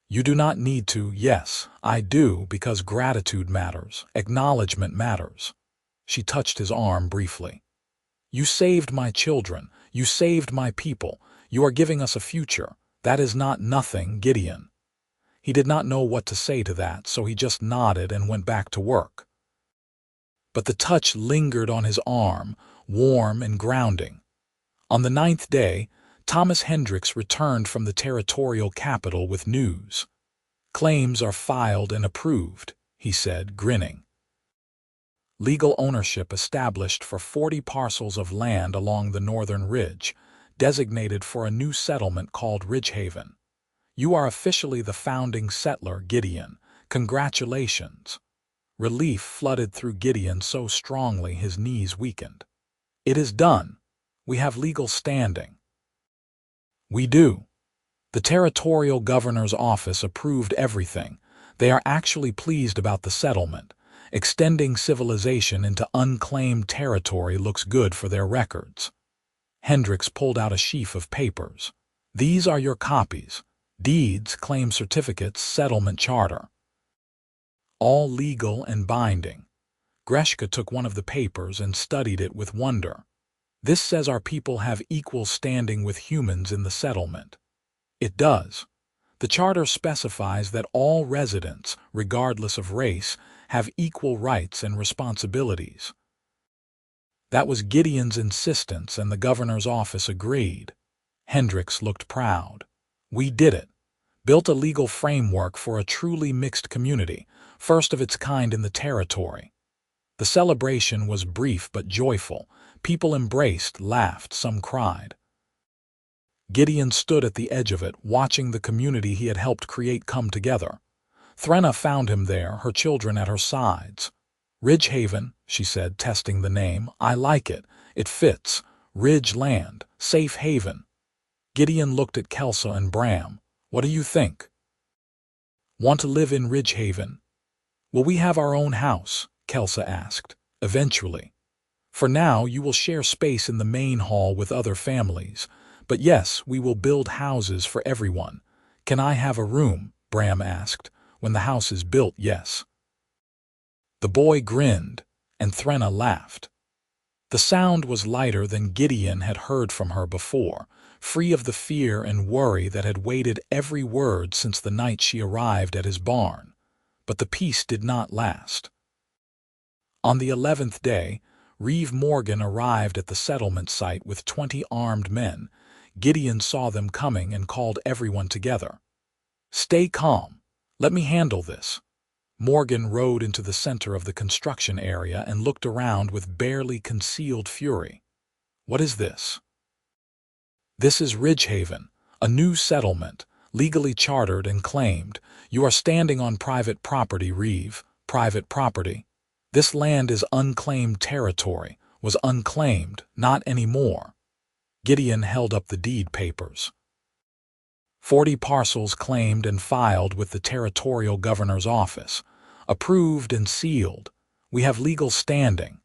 "You do not need to." "Yes, I do, because gratitude matters, acknowledgement matters." She touched his arm briefly. "You saved my children, you saved my people, you are giving us a future. That is not nothing, Gideon." He did not know what to say to that, so he just nodded and went back to work. But the touch lingered on his arm, warm and grounding. On the 9th day, Thomas Hendricks returned from the territorial capital with news. "Claims are filed and approved," he said, grinning. Legal ownership established for 40 parcels of land along the northern ridge, designated for a new settlement called Ridgehaven. "You are officially the founding settler, Gideon. Congratulations." Relief flooded through Gideon so strongly his knees weakened. "It is done. We have legal standing." "We do." The territorial governor's office approved everything. They are actually pleased about the settlement. Extending civilization into unclaimed territory looks good for their records. Hendricks pulled out a sheaf of papers. "These are your copies. Deeds, claim certificates, settlement charter. All legal and binding." Greshka took one of the papers and studied it with wonder. "This says our people have equal standing with humans in the settlement." It does. The charter specifies that all residents, regardless of race, have equal rights and responsibilities. That was Gideon's insistence, and the governor's office agreed. Hendricks looked proud. "We did it. Built a legal framework for a truly mixed community, first of its kind in the territory." The celebration was brief but joyful. People embraced, laughed, some cried. Gideon stood at the edge of it, watching the community he had helped create come together. Threnna found him there, her children at her sides. "Ridgehaven," she said, testing the name. "I like it. It fits. Ridge land, safe haven." Gideon looked at Kelsa and Bram. "What do you think?" "Want to live in Ridgehaven?" "Will we have our own house?" Kelsa asked. "Eventually. For now, you will share space in the main hall with other families. But yes, we will build houses for everyone." "Can I have a room?" Bram asked. "When the house is built, yes." The boy grinned, and Threnna laughed. The sound was lighter than Gideon had heard from her before, free of the fear and worry that had weighted every word since the night she arrived at his barn. But the peace did not last. On the 11th day, Reeve Morgan arrived at the settlement site with 20 armed men. Gideon saw them coming and called everyone together. "Stay calm. Let me handle this." Morgan rode into the center of the construction area and looked around with barely concealed fury. "What is this?" "This is Ridgehaven, a new settlement, legally chartered and claimed. You are standing on private property, Reeve. Private property. This land is unclaimed territory, was unclaimed, not anymore." Gideon held up the deed papers. 40 parcels claimed and filed with the territorial governor's office. Approved and sealed. We have legal standing.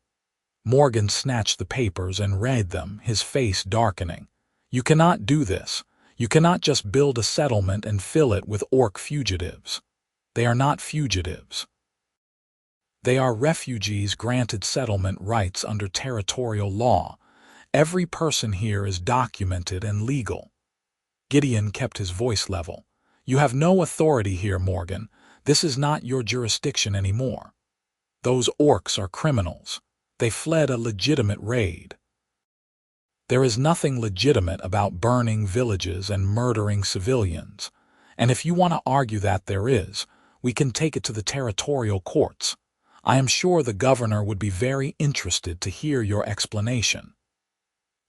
Morgan snatched the papers and read them, his face darkening. "You cannot do this. You cannot just build a settlement and fill it with orc fugitives. They are not fugitives. They are refugees granted settlement rights under territorial law. Every person here is documented and legal." Gideon kept his voice level. "You have no authority here, Morgan. This is not your jurisdiction anymore. Those orcs are criminals. They fled a legitimate raid. There is nothing legitimate about burning villages and murdering civilians. And if you want to argue that there is, we can take it to the territorial courts. I am sure the governor would be very interested to hear your explanation."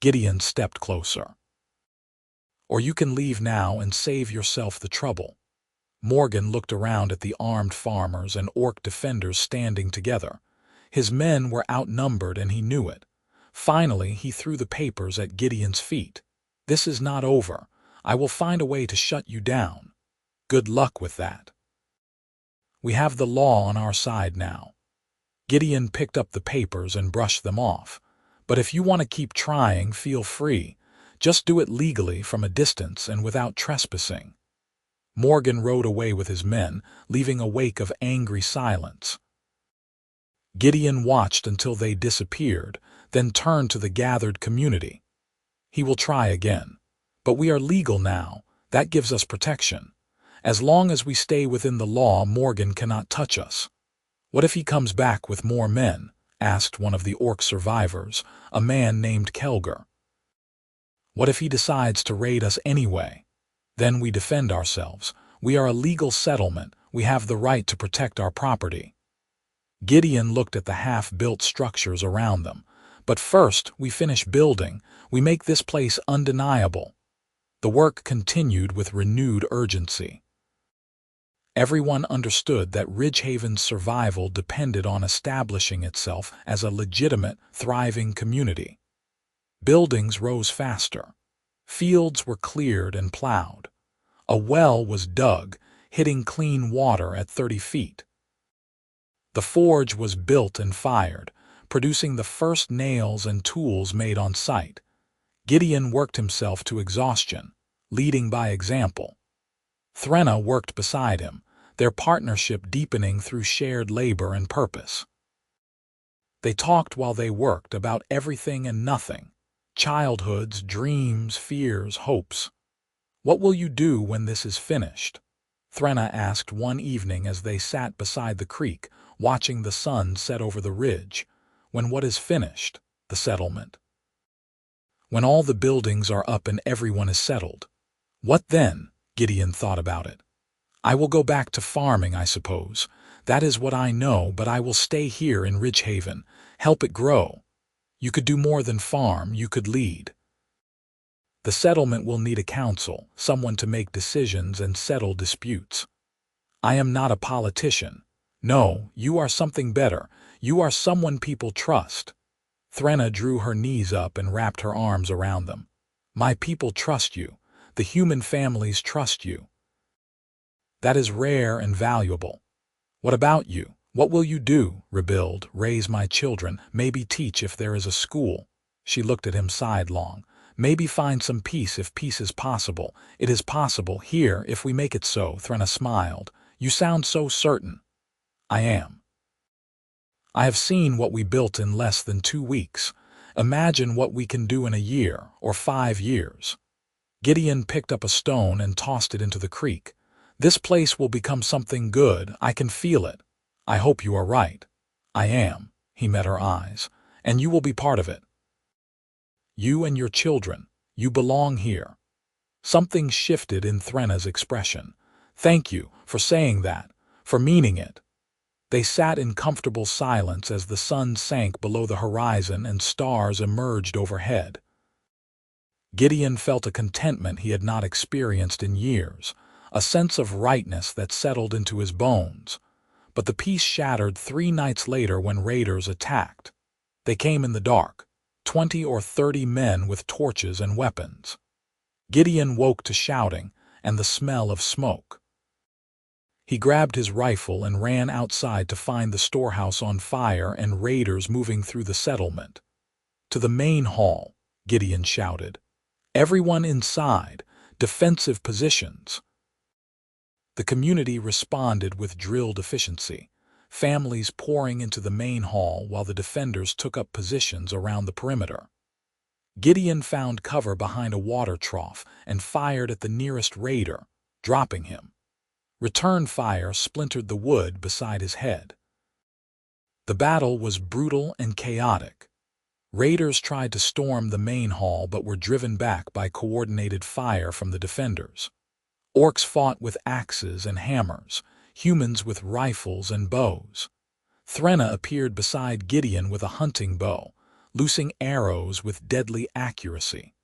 Gideon stepped closer. "Or you can leave now and save yourself the trouble." Morgan looked around at the armed farmers and orc defenders standing together. His men were outnumbered and he knew it. Finally, he threw the papers at Gideon's feet. "This is not over. I will find a way to shut you down. Good luck with that. We have the law on our side now." Gideon picked up the papers and brushed them off. "But if you want to keep trying, feel free. Just do it legally from a distance and without trespassing." Morgan rode away with his men, leaving a wake of angry silence. Gideon watched until they disappeared, then turned to the gathered community. "He will try again. But we are legal now. That gives us protection. As long as we stay within the law, Morgan cannot touch us." "What if he comes back with more men?" asked one of the orc survivors, a man named Kelger. "What if he decides to raid us anyway? Then we defend ourselves. We are a legal settlement. We have the right to protect our property." Gideon looked at the half-built structures around them. "But first, we finish building. We make this place undeniable." The work continued with renewed urgency. Everyone understood that Ridgehaven's survival depended on establishing itself as a legitimate, thriving community. Buildings rose faster. Fields were cleared and plowed. A well was dug, hitting clean water at 30 feet. The forge was built and fired, producing the first nails and tools made on site. Gideon worked himself to exhaustion, leading by example. Threnna worked beside him, their partnership deepening through shared labor and purpose. They talked while they worked about everything and nothing. Childhoods, dreams, fears, hopes. "What will you do when this is finished?" Threnna asked one evening as they sat beside the creek, watching the sun set over the ridge. "When what is finished? The settlement. When all the buildings are up and everyone is settled." "What then?" Gideon thought about it. "I will go back to farming, I suppose. That is what I know, but I will stay here in Ridgehaven, help it grow." "You could do more than farm, you could lead. The settlement will need a council, someone to make decisions and settle disputes." "I am not a politician." "No, you are something better. You are someone people trust." Threnna drew her knees up and wrapped her arms around them. "My people trust you. The human families trust you. That is rare and valuable. What about you? What will you do?" "Rebuild, raise my children, maybe teach if there is a school." She looked at him sidelong. "Maybe find some peace if peace is possible. It is possible here if we make it so." Threnna smiled. "You sound so certain." "I am." I have seen what we built in less than 2 weeks. Imagine what we can do in a year or 5 years. Gideon picked up a stone and tossed it into the creek. This place will become something good. I can feel it. I hope you are right. I am. He met her eyes. And you will be part of it. You and your children. You belong here. Something shifted in Threna's expression. Thank you for saying that, for meaning it. They sat in comfortable silence as the sun sank below the horizon and stars emerged overhead. Gideon felt a contentment he had not experienced in years, a sense of rightness that settled into his bones. But the peace shattered 3 nights later when raiders attacked. They came in the dark, 20 or 30 men with torches and weapons. Gideon woke to shouting and the smell of smoke. He grabbed his rifle and ran outside to find the storehouse on fire and raiders moving through the settlement. To the main hall, Gideon shouted. Everyone inside, defensive positions. The community responded with drilled efficiency, families pouring into the main hall while the defenders took up positions around the perimeter. Gideon found cover behind a water trough and fired at the nearest raider, dropping him. Return fire splintered the wood beside his head. The battle was brutal and chaotic. Raiders tried to storm the main hall but were driven back by coordinated fire from the defenders. Orcs fought with axes and hammers, humans with rifles and bows. Threna appeared beside Gideon with a hunting bow, loosing arrows with deadly accuracy.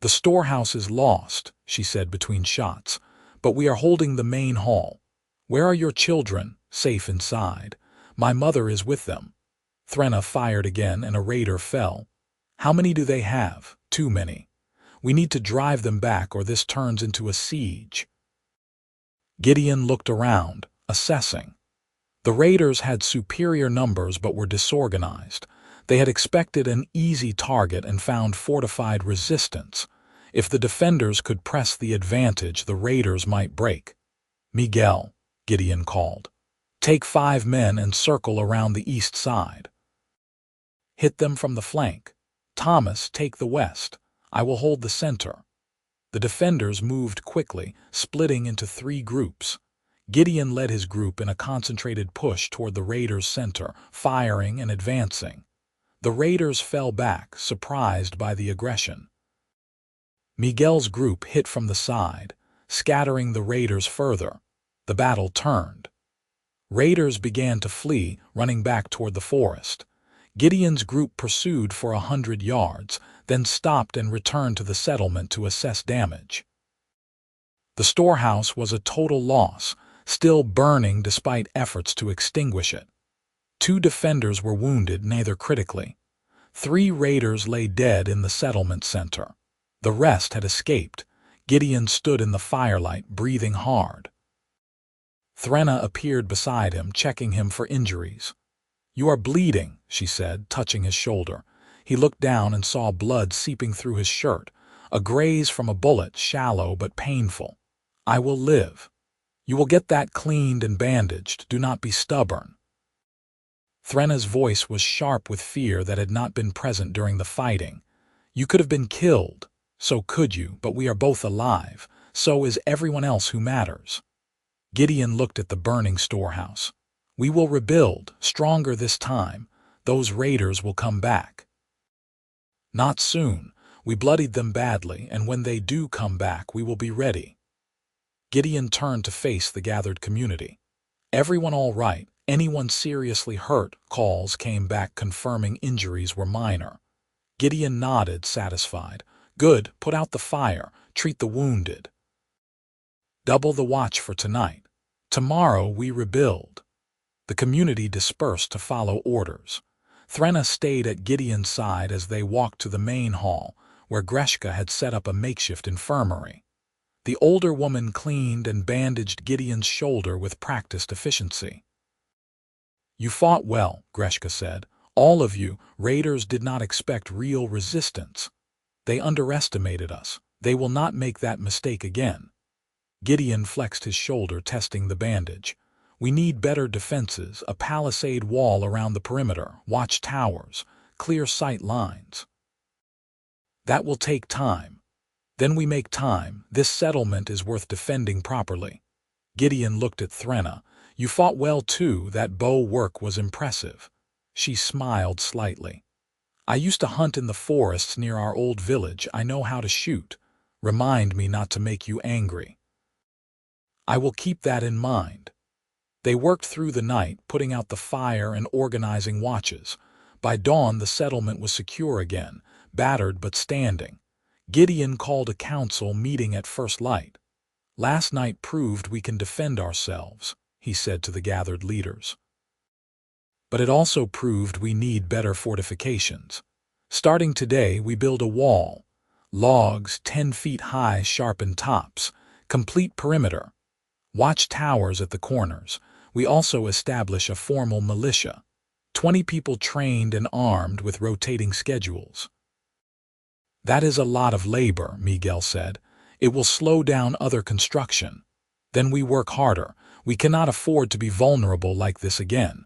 The storehouse is lost, she said between shots, but we are holding the main hall. Where are your children? Safe inside. My mother is with them. Threna fired again and a raider fell. How many do they have? Too many. We need to drive them back or this turns into a siege. Gideon looked around, assessing. The raiders had superior numbers but were disorganized. They had expected an easy target and found fortified resistance. If the defenders could press the advantage, the raiders might break. Miguel, Gideon called. Take 5 men and circle around the east side. Hit them from the flank. Thomas, take the west. I will hold the center. The defenders moved quickly, splitting into 3 groups. Gideon led his group in a concentrated push toward the raiders' center, firing and advancing. The raiders fell back, surprised by the aggression. Miguel's group hit from the side, scattering the raiders further. The battle turned. Raiders began to flee, running back toward the forest. Gideon's group pursued for 100 yards, then stopped and returned to the settlement to assess damage. The storehouse was a total loss, still burning despite efforts to extinguish it. 2 defenders were wounded, neither critically. 3 raiders lay dead in the settlement center. The rest had escaped. Gideon stood in the firelight, breathing hard. Threna appeared beside him, checking him for injuries. You are bleeding, she said, touching his shoulder. He looked down and saw blood seeping through his shirt, a graze from a bullet, shallow but painful. I will live. You will get that cleaned and bandaged. Do not be stubborn. Threna's voice was sharp with fear that had not been present during the fighting. You could have been killed. So could you, but we are both alive. So is everyone else who matters. Gideon looked at the burning storehouse. We will rebuild, stronger this time. Those raiders will come back. Not soon. We bloodied them badly, and when they do come back, we will be ready. Gideon turned to face the gathered community. Everyone all right? Anyone seriously hurt? Calls came back confirming injuries were minor. Gideon nodded, satisfied. Good, put out the fire, treat the wounded. Double the watch for tonight. Tomorrow we rebuild. The community dispersed to follow orders. Threna stayed at Gideon's side as they walked to the main hall, where Greshka had set up a makeshift infirmary. The older woman cleaned and bandaged Gideon's shoulder with practiced efficiency. You fought well, Greshka said. All of you. Raiders did not expect real resistance. They underestimated us. They will not make that mistake again. Gideon flexed his shoulder, testing the bandage. We need better defenses, a palisade wall around the perimeter, watch towers, clear sight lines. That will take time. Then we make time. This settlement is worth defending properly. Gideon looked at Threnna. You fought well too, that bow work was impressive. She smiled slightly. I used to hunt in the forests near our old village. I know how to shoot. Remind me not to make you angry. I will keep that in mind. They worked through the night, putting out the fire and organizing watches. By dawn, the settlement was secure again, battered but standing. Gideon called a council meeting at first light. Last night proved we can defend ourselves, he said to the gathered leaders. But it also proved we need better fortifications. Starting today, we build a wall. Logs 10 feet high, sharpened tops, complete perimeter. Watch towers at the corners. We also establish a formal militia. 20 people trained and armed with rotating schedules. That is a lot of labor, Miguel said. It will slow down other construction. Then we work harder. We cannot afford to be vulnerable like this again.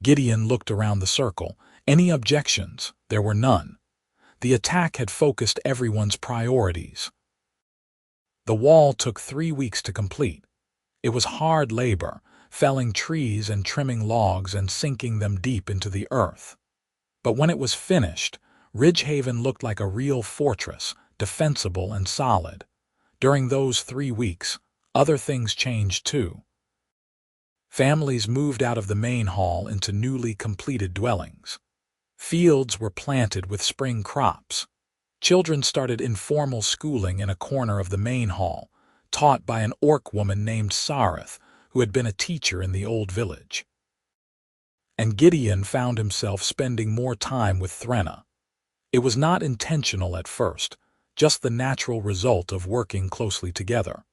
Gideon looked around the circle. Any objections? There were none. The attack had focused everyone's priorities. The wall took 3 weeks to complete. It was hard labor, felling trees and trimming logs and sinking them deep into the earth. But when it was finished, Ridgehaven looked like a real fortress, defensible and solid. During those 3 weeks, other things changed too. Families moved out of the main hall into newly completed dwellings. Fields were planted with spring crops. Children started informal schooling in a corner of the main hall, taught by an orc woman named Sareth, who had been a teacher in the old village. And Gideon found himself spending more time with Threnna. It was not intentional at first, just the natural result of working closely together.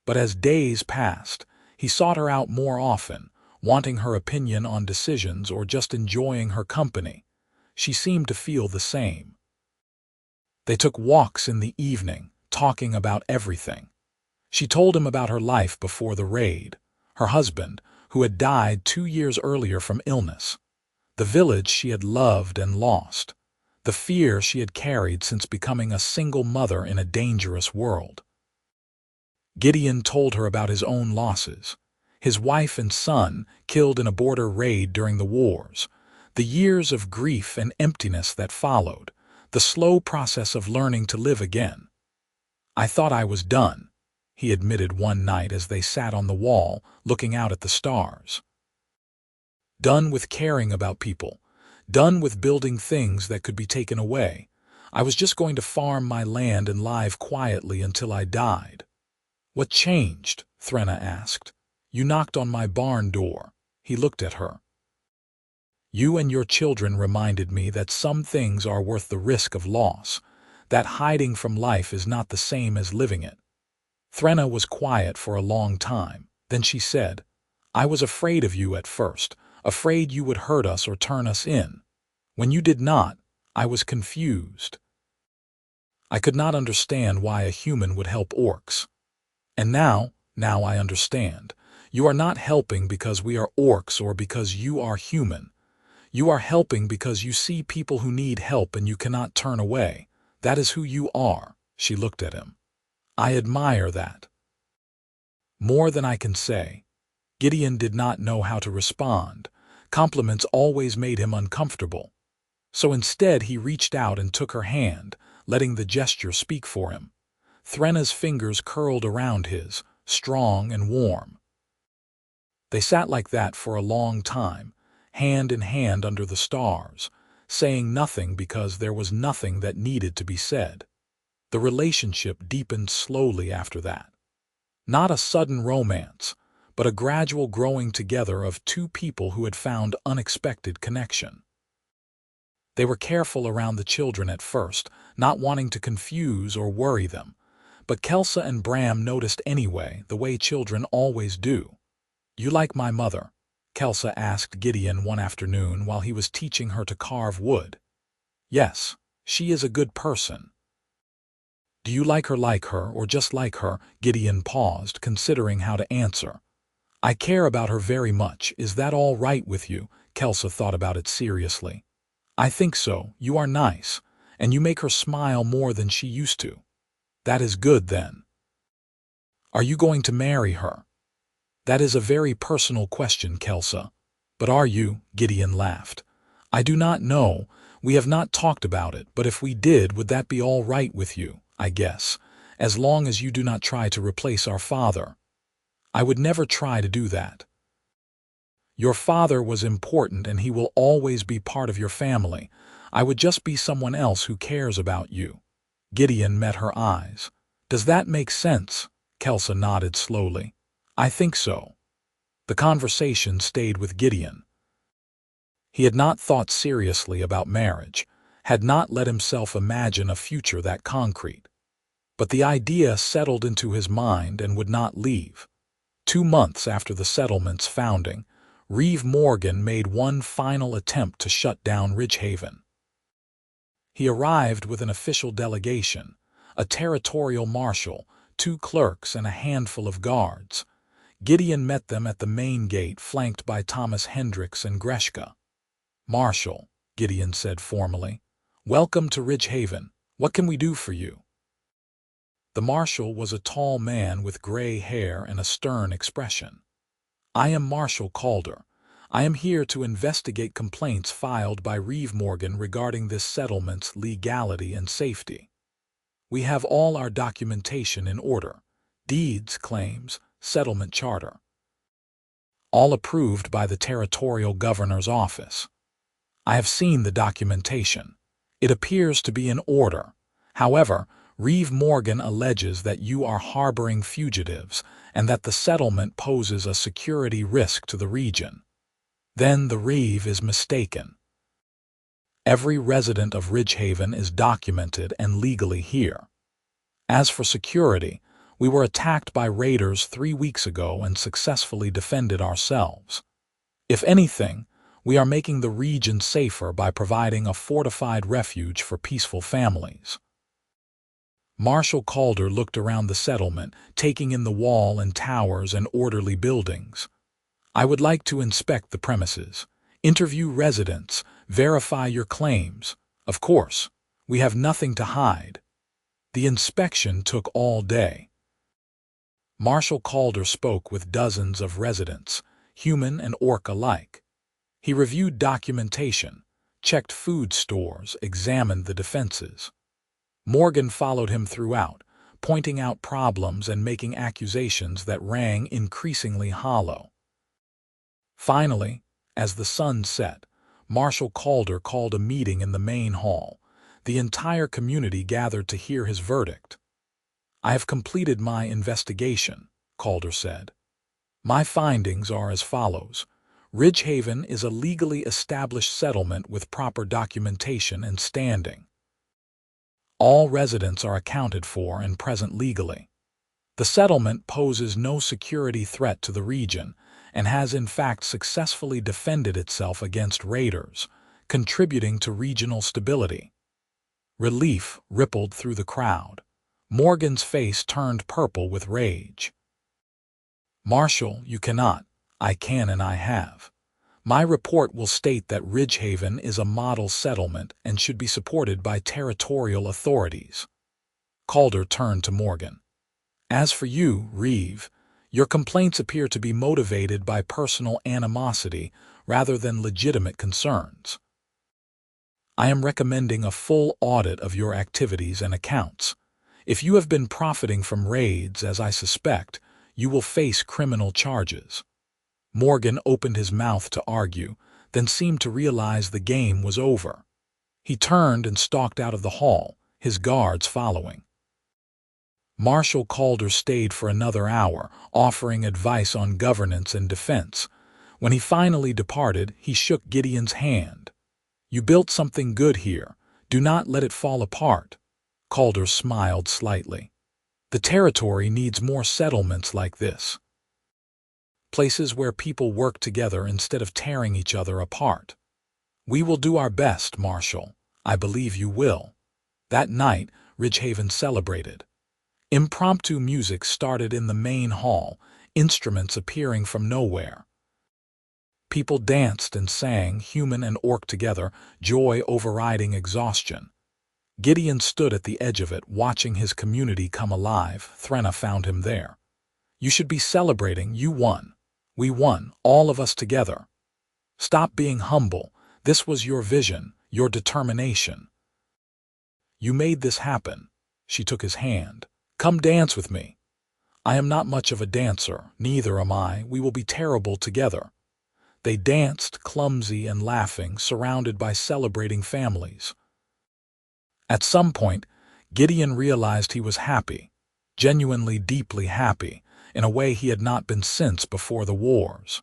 But as days passed, he sought her out more often, wanting her opinion on decisions or just enjoying her company. She seemed to feel the same. They took walks in the evening, talking about everything. She told him about her life before the raid, her husband, who had died 2 years earlier from illness, the village she had loved and lost, the fear she had carried since becoming a single mother in a dangerous world. Gideon told her about his own losses, his wife and son killed in a border raid during the wars, the years of grief and emptiness that followed, the slow process of learning to live again. I thought I was done, he admitted one night as they sat on the wall looking out at the stars. Done with caring about people, done with building things that could be taken away. I was just going to farm my land and live quietly until I died. What changed? Threnna asked. You knocked on my barn door. He looked at her. You and your children reminded me that some things are worth the risk of loss, that hiding from life is not the same as living it. Threnna was quiet for a long time. Then she said, I was afraid of you at first, afraid you would hurt us or turn us in. When you did not, I was confused. I could not understand why a human would help orcs. And now I understand. You are not helping because we are orcs or because you are human. You are helping because you see people who need help and you cannot turn away. That is who you are. She looked at him. I admire that. More than I can say. Gideon did not know how to respond. Compliments always made him uncomfortable. So instead he reached out and took her hand, letting the gesture speak for him. Threnna's fingers curled around his, strong and warm. They sat like that for a long time, hand in hand under the stars, saying nothing because there was nothing that needed to be said. The relationship deepened slowly after that. Not a sudden romance, but a gradual growing together of two people who had found unexpected connection. They were careful around the children at first, not wanting to confuse or worry them, but Kelsa and Bram noticed anyway, the way children always do. You like my mother? Kelsa asked Gideon one afternoon while he was teaching her to carve wood. Yes, she is a good person. Do you like her or just like her? Gideon paused, considering how to answer. I care about her very much. Is that all right with you? Kelsa thought about it seriously. I think so. You are nice, and you make her smile more than she used to. That is good then. Are you going to marry her? That is a very personal question, Kelsa. But are you? Gideon laughed. I do not know. We have not talked about it, but if we did, would that be all right with you, I guess, as long as you do not try to replace our father? I would never try to do that. Your father was important and he will always be part of your family. I would just be someone else who cares about you. Gideon met her eyes. Does that make sense? Kelsa nodded slowly. I think so. The conversation stayed with Gideon. He had not thought seriously about marriage, had not let himself imagine a future that concrete. But the idea settled into his mind and would not leave. 2 months after the settlement's founding, Reeve Morgan made one final attempt to shut down Ridgehaven. He arrived with an official delegation, a territorial marshal, 2 clerks, and a handful of guards. Gideon met them at the main gate, flanked by Thomas Hendricks and Greshka. Marshal, Gideon said formally, welcome to Ridgehaven. What can we do for you? The marshal was a tall man with gray hair and a stern expression. I am Marshal Calder. I am here to investigate complaints filed by Reeve Morgan regarding this settlement's legality and safety. We have all our documentation in order. Deeds, claims, settlement charter. All approved by the territorial governor's office. I have seen the documentation. It appears to be in order. However, Reeve Morgan alleges that you are harboring fugitives and that the settlement poses a security risk to the region. Then the Reeve is mistaken. Every resident of Ridgehaven is documented and legally here. As for security, we were attacked by raiders 3 weeks ago and successfully defended ourselves. If anything, we are making the region safer by providing a fortified refuge for peaceful families. Marshal Calder looked around the settlement, taking in the wall and towers and orderly buildings. I would like to inspect the premises, interview residents, verify your claims. Of course, we have nothing to hide. The inspection took all day. Marshal Calder spoke with dozens of residents, human and orc alike. He reviewed documentation, checked food stores, examined the defenses. Morgan followed him throughout, pointing out problems and making accusations that rang increasingly hollow. Finally, as the sun set, Marshal Calder called a meeting in the main hall. The entire community gathered to hear his verdict. I have completed my investigation, Calder said. My findings are as follows. Ridgehaven is a legally established settlement with proper documentation and standing. All residents are accounted for and present legally. The settlement poses no security threat to the region and has in fact successfully defended itself against raiders, contributing to regional stability. Relief rippled through the crowd. Morgan's face turned purple with rage. Marshal, you cannot. I can and I have. My report will state that Ridgehaven is a model settlement and should be supported by territorial authorities. Calder turned to Morgan. As for you, Reeve, your complaints appear to be motivated by personal animosity rather than legitimate concerns. I am recommending a full audit of your activities and accounts. If you have been profiting from raids, as I suspect, you will face criminal charges. Morgan opened his mouth to argue, then seemed to realize the game was over. He turned and stalked out of the hall, his guards following. Marshal Calder stayed for another hour, offering advice on governance and defense. When he finally departed, he shook Gideon's hand. You built something good here. Do not let it fall apart. Calder smiled slightly. The territory needs more settlements like this. Places where people work together instead of tearing each other apart. We will do our best, Marshal. I believe you will. That night, Ridgehaven celebrated. Impromptu music started in the main hall, instruments appearing from nowhere. People danced and sang, human and orc together, joy overriding exhaustion. Gideon stood at the edge of it, watching his community come alive. Threnna found him there. "You should be celebrating. You won. We won, all of us together. Stop being humble. This was your vision, your determination. You made this happen." She took his hand. "Come dance with me." "I am not much of a dancer. Neither am I. We will be terrible together." They danced, clumsy and laughing, surrounded by celebrating families. At some point, Gideon realized he was happy, genuinely deeply happy, in a way he had not been since before the wars.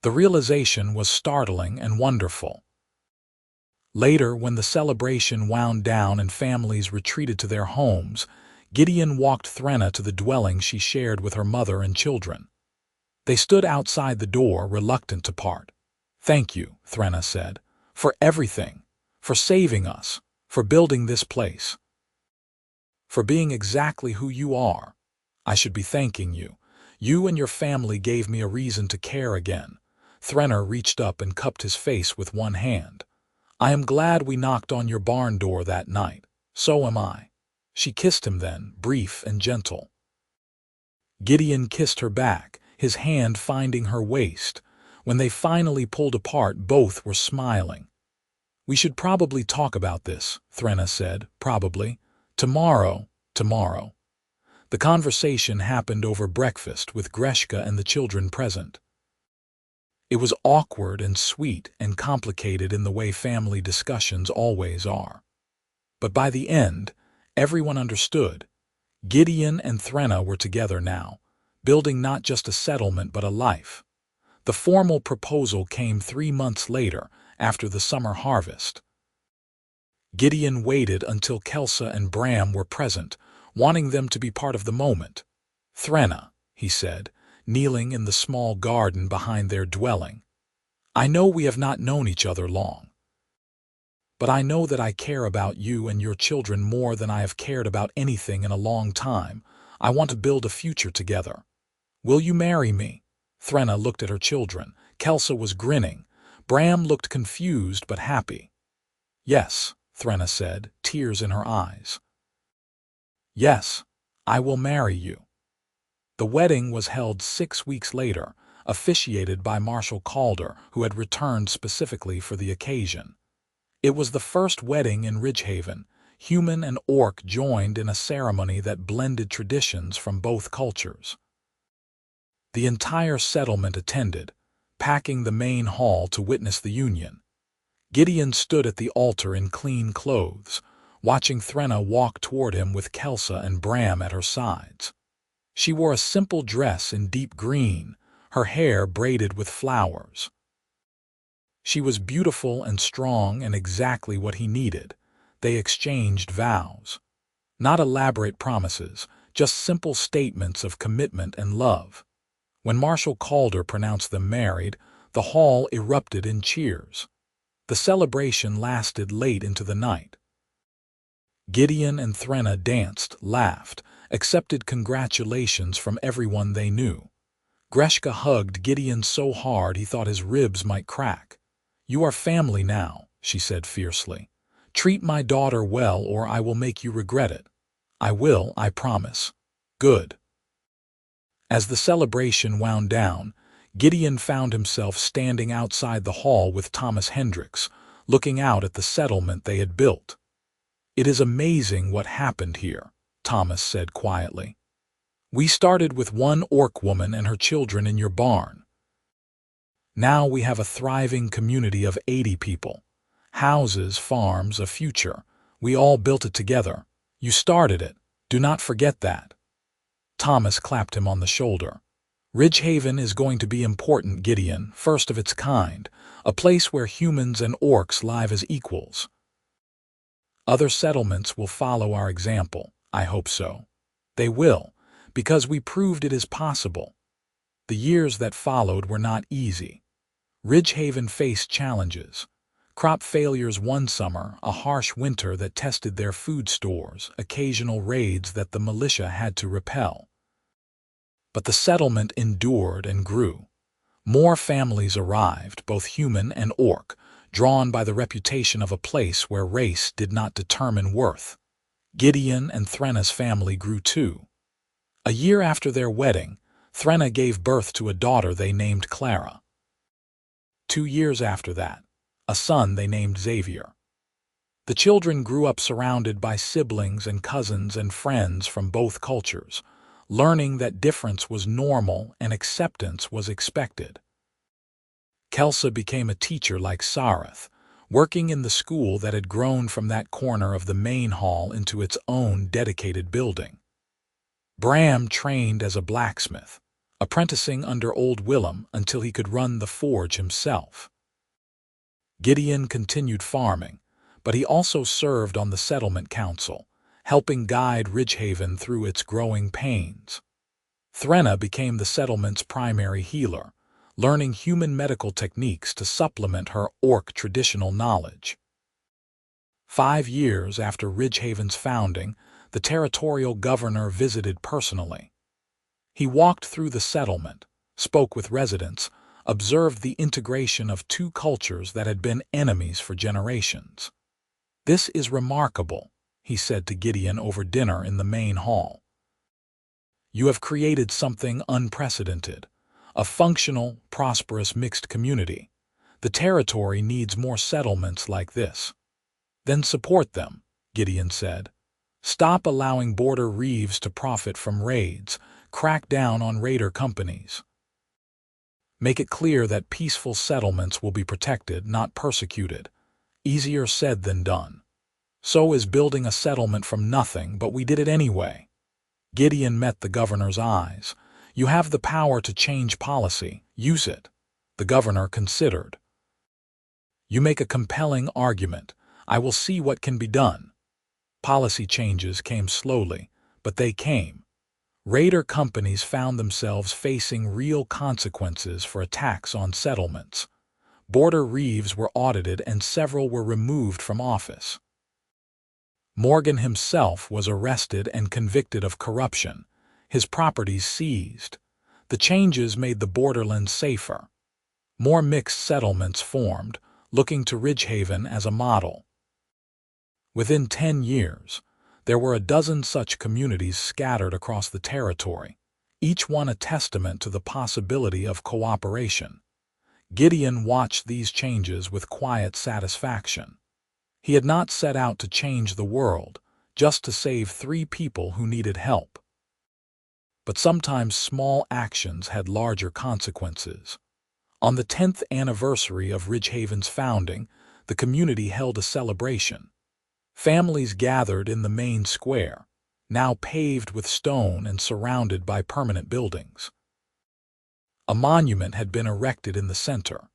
The realization was startling and wonderful. Later, when the celebration wound down and families retreated to their homes, Gideon walked Threnna to the dwelling she shared with her mother and children. They stood outside the door, reluctant to part. "Thank you," Threnna said, "for everything, for saving us, for building this place, for being exactly who you are. I should be thanking you. You and your family gave me a reason to care again." Threnna reached up and cupped his face with one hand. "I am glad we knocked on your barn door that night. So am I." She kissed him then, brief and gentle. Gideon kissed her back, his hand finding her waist. When they finally pulled apart, both were smiling. "We should probably talk about this," Threnna said. "Probably. Tomorrow." The conversation happened over breakfast, with Greshka and the children present. It was awkward and sweet and complicated in the way family discussions always are. But by the end, everyone understood. Gideon and Threnna were together now, building not just a settlement but a life. The formal proposal came 3 months later, after the summer harvest. Gideon waited until Kelsa and Bram were present, wanting them to be part of the moment. "Threnna," he said, kneeling in the small garden behind their dwelling, "I know we have not known each other long, but I know that I care about you and your children more than I have cared about anything in a long time. I want to build a future together. Will you marry me?" Threnna looked at her children. Kelsa was grinning. Bram looked confused but happy. "Yes," Threnna said, tears in her eyes. "Yes, I will marry you." The wedding was held 6 weeks later, officiated by Marshal Calder, who had returned specifically for the occasion. It was the first wedding in Ridgehaven. Human and orc joined in a ceremony that blended traditions from both cultures. The entire settlement attended, packing the main hall to witness the union. Gideon stood at the altar in clean clothes, watching Threnna walk toward him with Kelsa and Bram at her sides. She wore a simple dress in deep green, her hair braided with flowers. She was beautiful and strong and exactly what he needed. They exchanged vows. Not elaborate promises, just simple statements of commitment and love. When Marshal Calder pronounced them married, the hall erupted in cheers. The celebration lasted late into the night. Gideon and Threnna danced, laughed, accepted congratulations from everyone they knew. Greshka hugged Gideon so hard he thought his ribs might crack. "You are family now," she said fiercely. "Treat my daughter well or I will make you regret it." "I will, I promise." "Good." As the celebration wound down, Gideon found himself standing outside the hall with Thomas Hendricks, looking out at the settlement they had built. "It is amazing what happened here," Thomas said quietly. "We started with one orc woman and her children in your barn. Now we have a thriving community of 80 people. Houses, farms, a future. We all built it together. You started it. Do not forget that." Thomas clapped him on the shoulder. "Ridgehaven is going to be important, Gideon, first of its kind, a place where humans and orcs live as equals. Other settlements will follow our example. I hope so. They will, because we proved it is possible." The years that followed were not easy. Ridgehaven faced challenges. Crop failures one summer, a harsh winter that tested their food stores, occasional raids that the militia had to repel. But the settlement endured and grew. More families arrived, both human and orc, drawn by the reputation of a place where race did not determine worth. Gideon and Threna's family grew too. A year after their wedding, Threna gave birth to a daughter they named Clara. 2 years after that, a son they named Xavier. The children grew up surrounded by siblings and cousins and friends from both cultures, learning that difference was normal and acceptance was expected. Kelsa became a teacher like Sareth, working in the school that had grown from that corner of the main hall into its own dedicated building. Bram trained as a blacksmith, apprenticing under old Willem until he could run the forge himself. Gideon continued farming, but he also served on the settlement council, helping guide Ridgehaven through its growing pains. Threna became the settlement's primary healer, learning human medical techniques to supplement her orc traditional knowledge. 5 years after Ridgehaven's founding, the territorial governor visited personally. He walked through the settlement, spoke with residents, observed the integration of two cultures that had been enemies for generations. "This is remarkable," he said to Gideon over dinner in the main hall. "You have created something unprecedented, a functional, prosperous mixed community. The territory needs more settlements like this." "Then support them," Gideon said. "Stop allowing border reeves to profit from raids, crack down on raider companies. Make it clear that peaceful settlements will be protected, not persecuted." Easier said than done. So is building a settlement from nothing, but we did it anyway. Gideon met the governor's eyes. "You have the power to change policy. Use it." The governor considered. "You make a compelling argument. I will see what can be done." Policy changes came slowly, but they came. Raider companies found themselves facing real consequences for attacks on settlements. Border reeves were audited and several were removed from office. Morgan himself was arrested and convicted of corruption, his properties seized. The changes made the borderlands safer. More mixed settlements formed, looking to Ridgehaven as a model. Within 10 years, there were a dozen such communities scattered across the territory, each one a testament to the possibility of cooperation. Gideon watched these changes with quiet satisfaction. He had not set out to change the world, just to save 3 people who needed help. But sometimes small actions had larger consequences. On the 10th anniversary of Ridgehaven's founding, the community held a celebration. Families gathered in the main square, now paved with stone and surrounded by permanent buildings. A monument had been erected in the center,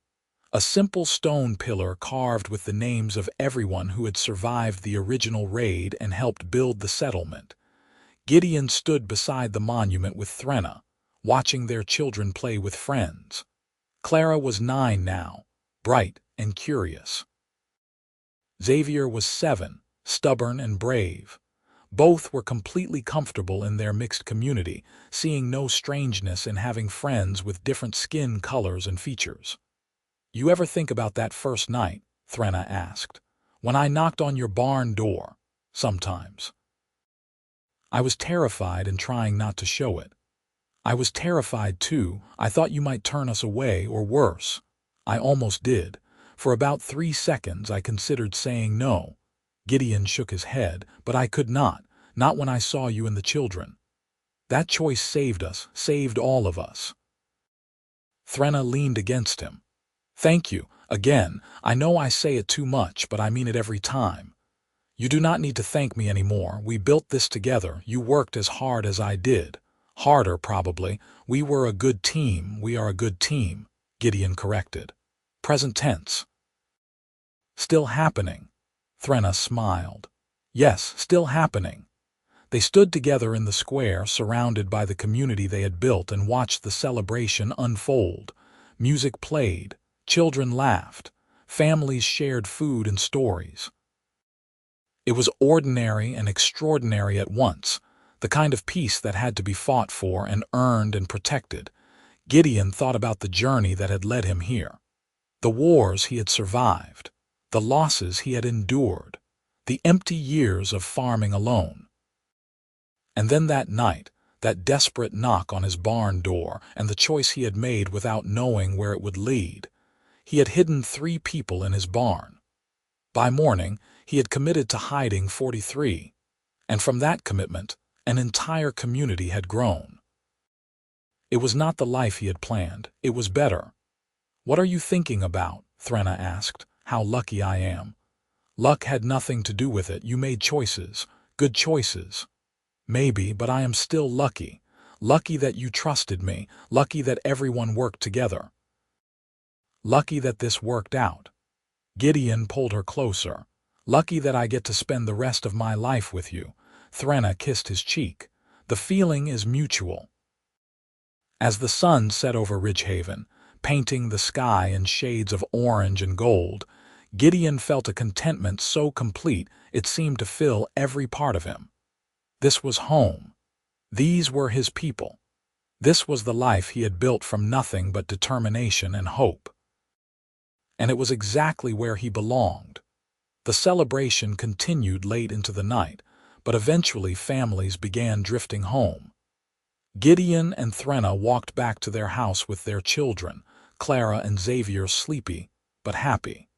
a simple stone pillar carved with the names of everyone who had survived the original raid and helped build the settlement. Gideon stood beside the monument with Threna, watching their children play with friends. Clara was 9 now, bright and curious. Xavier was 7, stubborn and brave. Both were completely comfortable in their mixed community, seeing no strangeness in having friends with different skin colors and features. "You ever think about that first night?" Threna asked. "When I knocked on your barn door?" "Sometimes." "I was terrified and trying not to show it." "I was terrified too. I thought you might turn us away or worse." "I almost did. For about 3 seconds I considered saying no." Gideon shook his head, "But I could not when I saw you and the children. That choice saved us, saved all of us." Threna leaned against him. "Thank you, again. I know I say it too much, but I mean it every time. You do not need to thank me anymore. We built this together. You worked as hard as I did. Harder, probably. We were a good team. We are a good team," Gideon corrected. Present tense. "Still happening." Threna smiled. "Yes, still happening." They stood together in the square, surrounded by the community they had built, and watched the celebration unfold. Music played, children laughed, families shared food and stories. It was ordinary and extraordinary at once. the kind of peace that had to be fought for and earned and protected. Gideon thought about the journey that had led him here, the wars he had survived, the losses he had endured, the empty years of farming alone. And then that night, that desperate knock on his barn door and the choice he had made without knowing where it would lead. He had hidden 3 people in his barn. By morning, he had committed to hiding 43, and from that commitment, an entire community had grown. It was not the life he had planned. It was better. "What are you thinking about?" Threnna asked. "How lucky I am." "Luck had nothing to do with it. You made choices, good choices." "Maybe, but I am still lucky. Lucky that you trusted me, lucky that everyone worked together. Lucky that this worked out." Gideon pulled her closer. "Lucky that I get to spend the rest of my life with you." Threnna kissed his cheek. "The feeling is mutual." As the sun set over Ridgehaven, painting the sky in shades of orange and gold, Gideon felt a contentment so complete it seemed to fill every part of him. This was home. These were his people. This was the life he had built from nothing but determination and hope. And it was exactly where he belonged. The celebration continued late into the night, but eventually families began drifting home. Gideon and Threnna walked back to their house with their children, Clara and Xavier sleepy, but happy.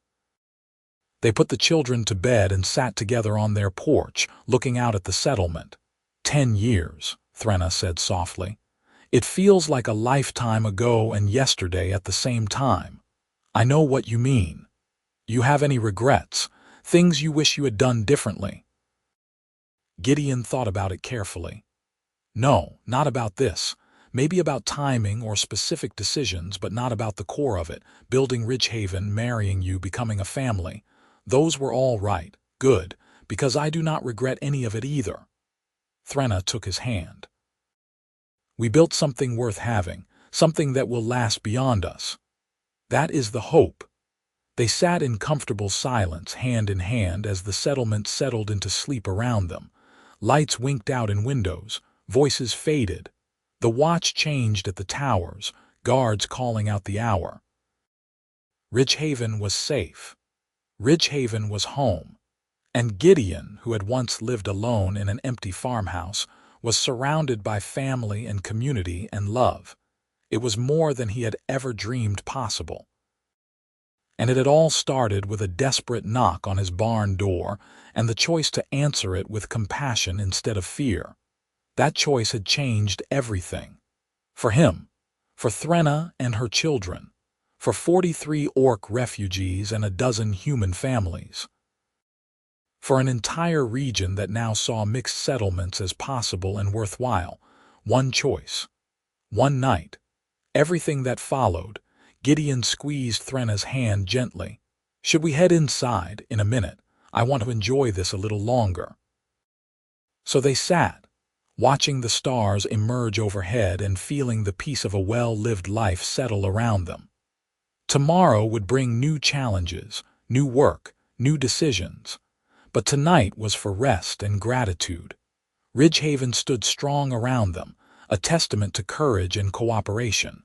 They put the children to bed and sat together on their porch, looking out at the settlement. 10 years, Threnna said softly. "It feels like a lifetime ago and yesterday at the same time. I know what you mean. You have any regrets, things you wish you had done differently?" Gideon thought about it carefully. "No, not about this. Maybe about timing or specific decisions, but not about the core of it. Building Ridgehaven, marrying you, becoming a family. Those were all right, good, because I do not regret any of it either." Threnna took his hand. "We built something worth having, something that will last beyond us. That is the hope." They sat in comfortable silence, hand in hand, as the settlement settled into sleep around them. Lights winked out in windows, voices faded. The watch changed at the towers, guards calling out the hour. Ridgehaven was safe. Ridgehaven was home. And Gideon, who had once lived alone in an empty farmhouse, was surrounded by family and community and love. It was more than he had ever dreamed possible. And it had all started with a desperate knock on his barn door and the choice to answer it with compassion instead of fear. That choice had changed everything. For him, for Threnna and her children, for 43 orc refugees and a dozen human families. For an entire region that now saw mixed settlements as possible and worthwhile. One choice. One night. Everything that followed. Gideon squeezed Threnna's hand gently. "Should we head inside in a minute? I want to enjoy this a little longer." So they sat, watching the stars emerge overhead and feeling the peace of a well-lived life settle around them. Tomorrow would bring new challenges, new work, new decisions. But tonight was for rest and gratitude. Ridgehaven stood strong around them, a testament to courage and cooperation.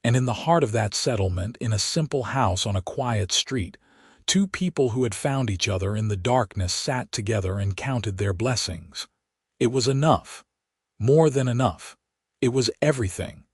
And in the heart of that settlement, in a simple house on a quiet street, 2 people who had found each other in the darkness sat together and counted their blessings. It was enough. More than enough. It was everything.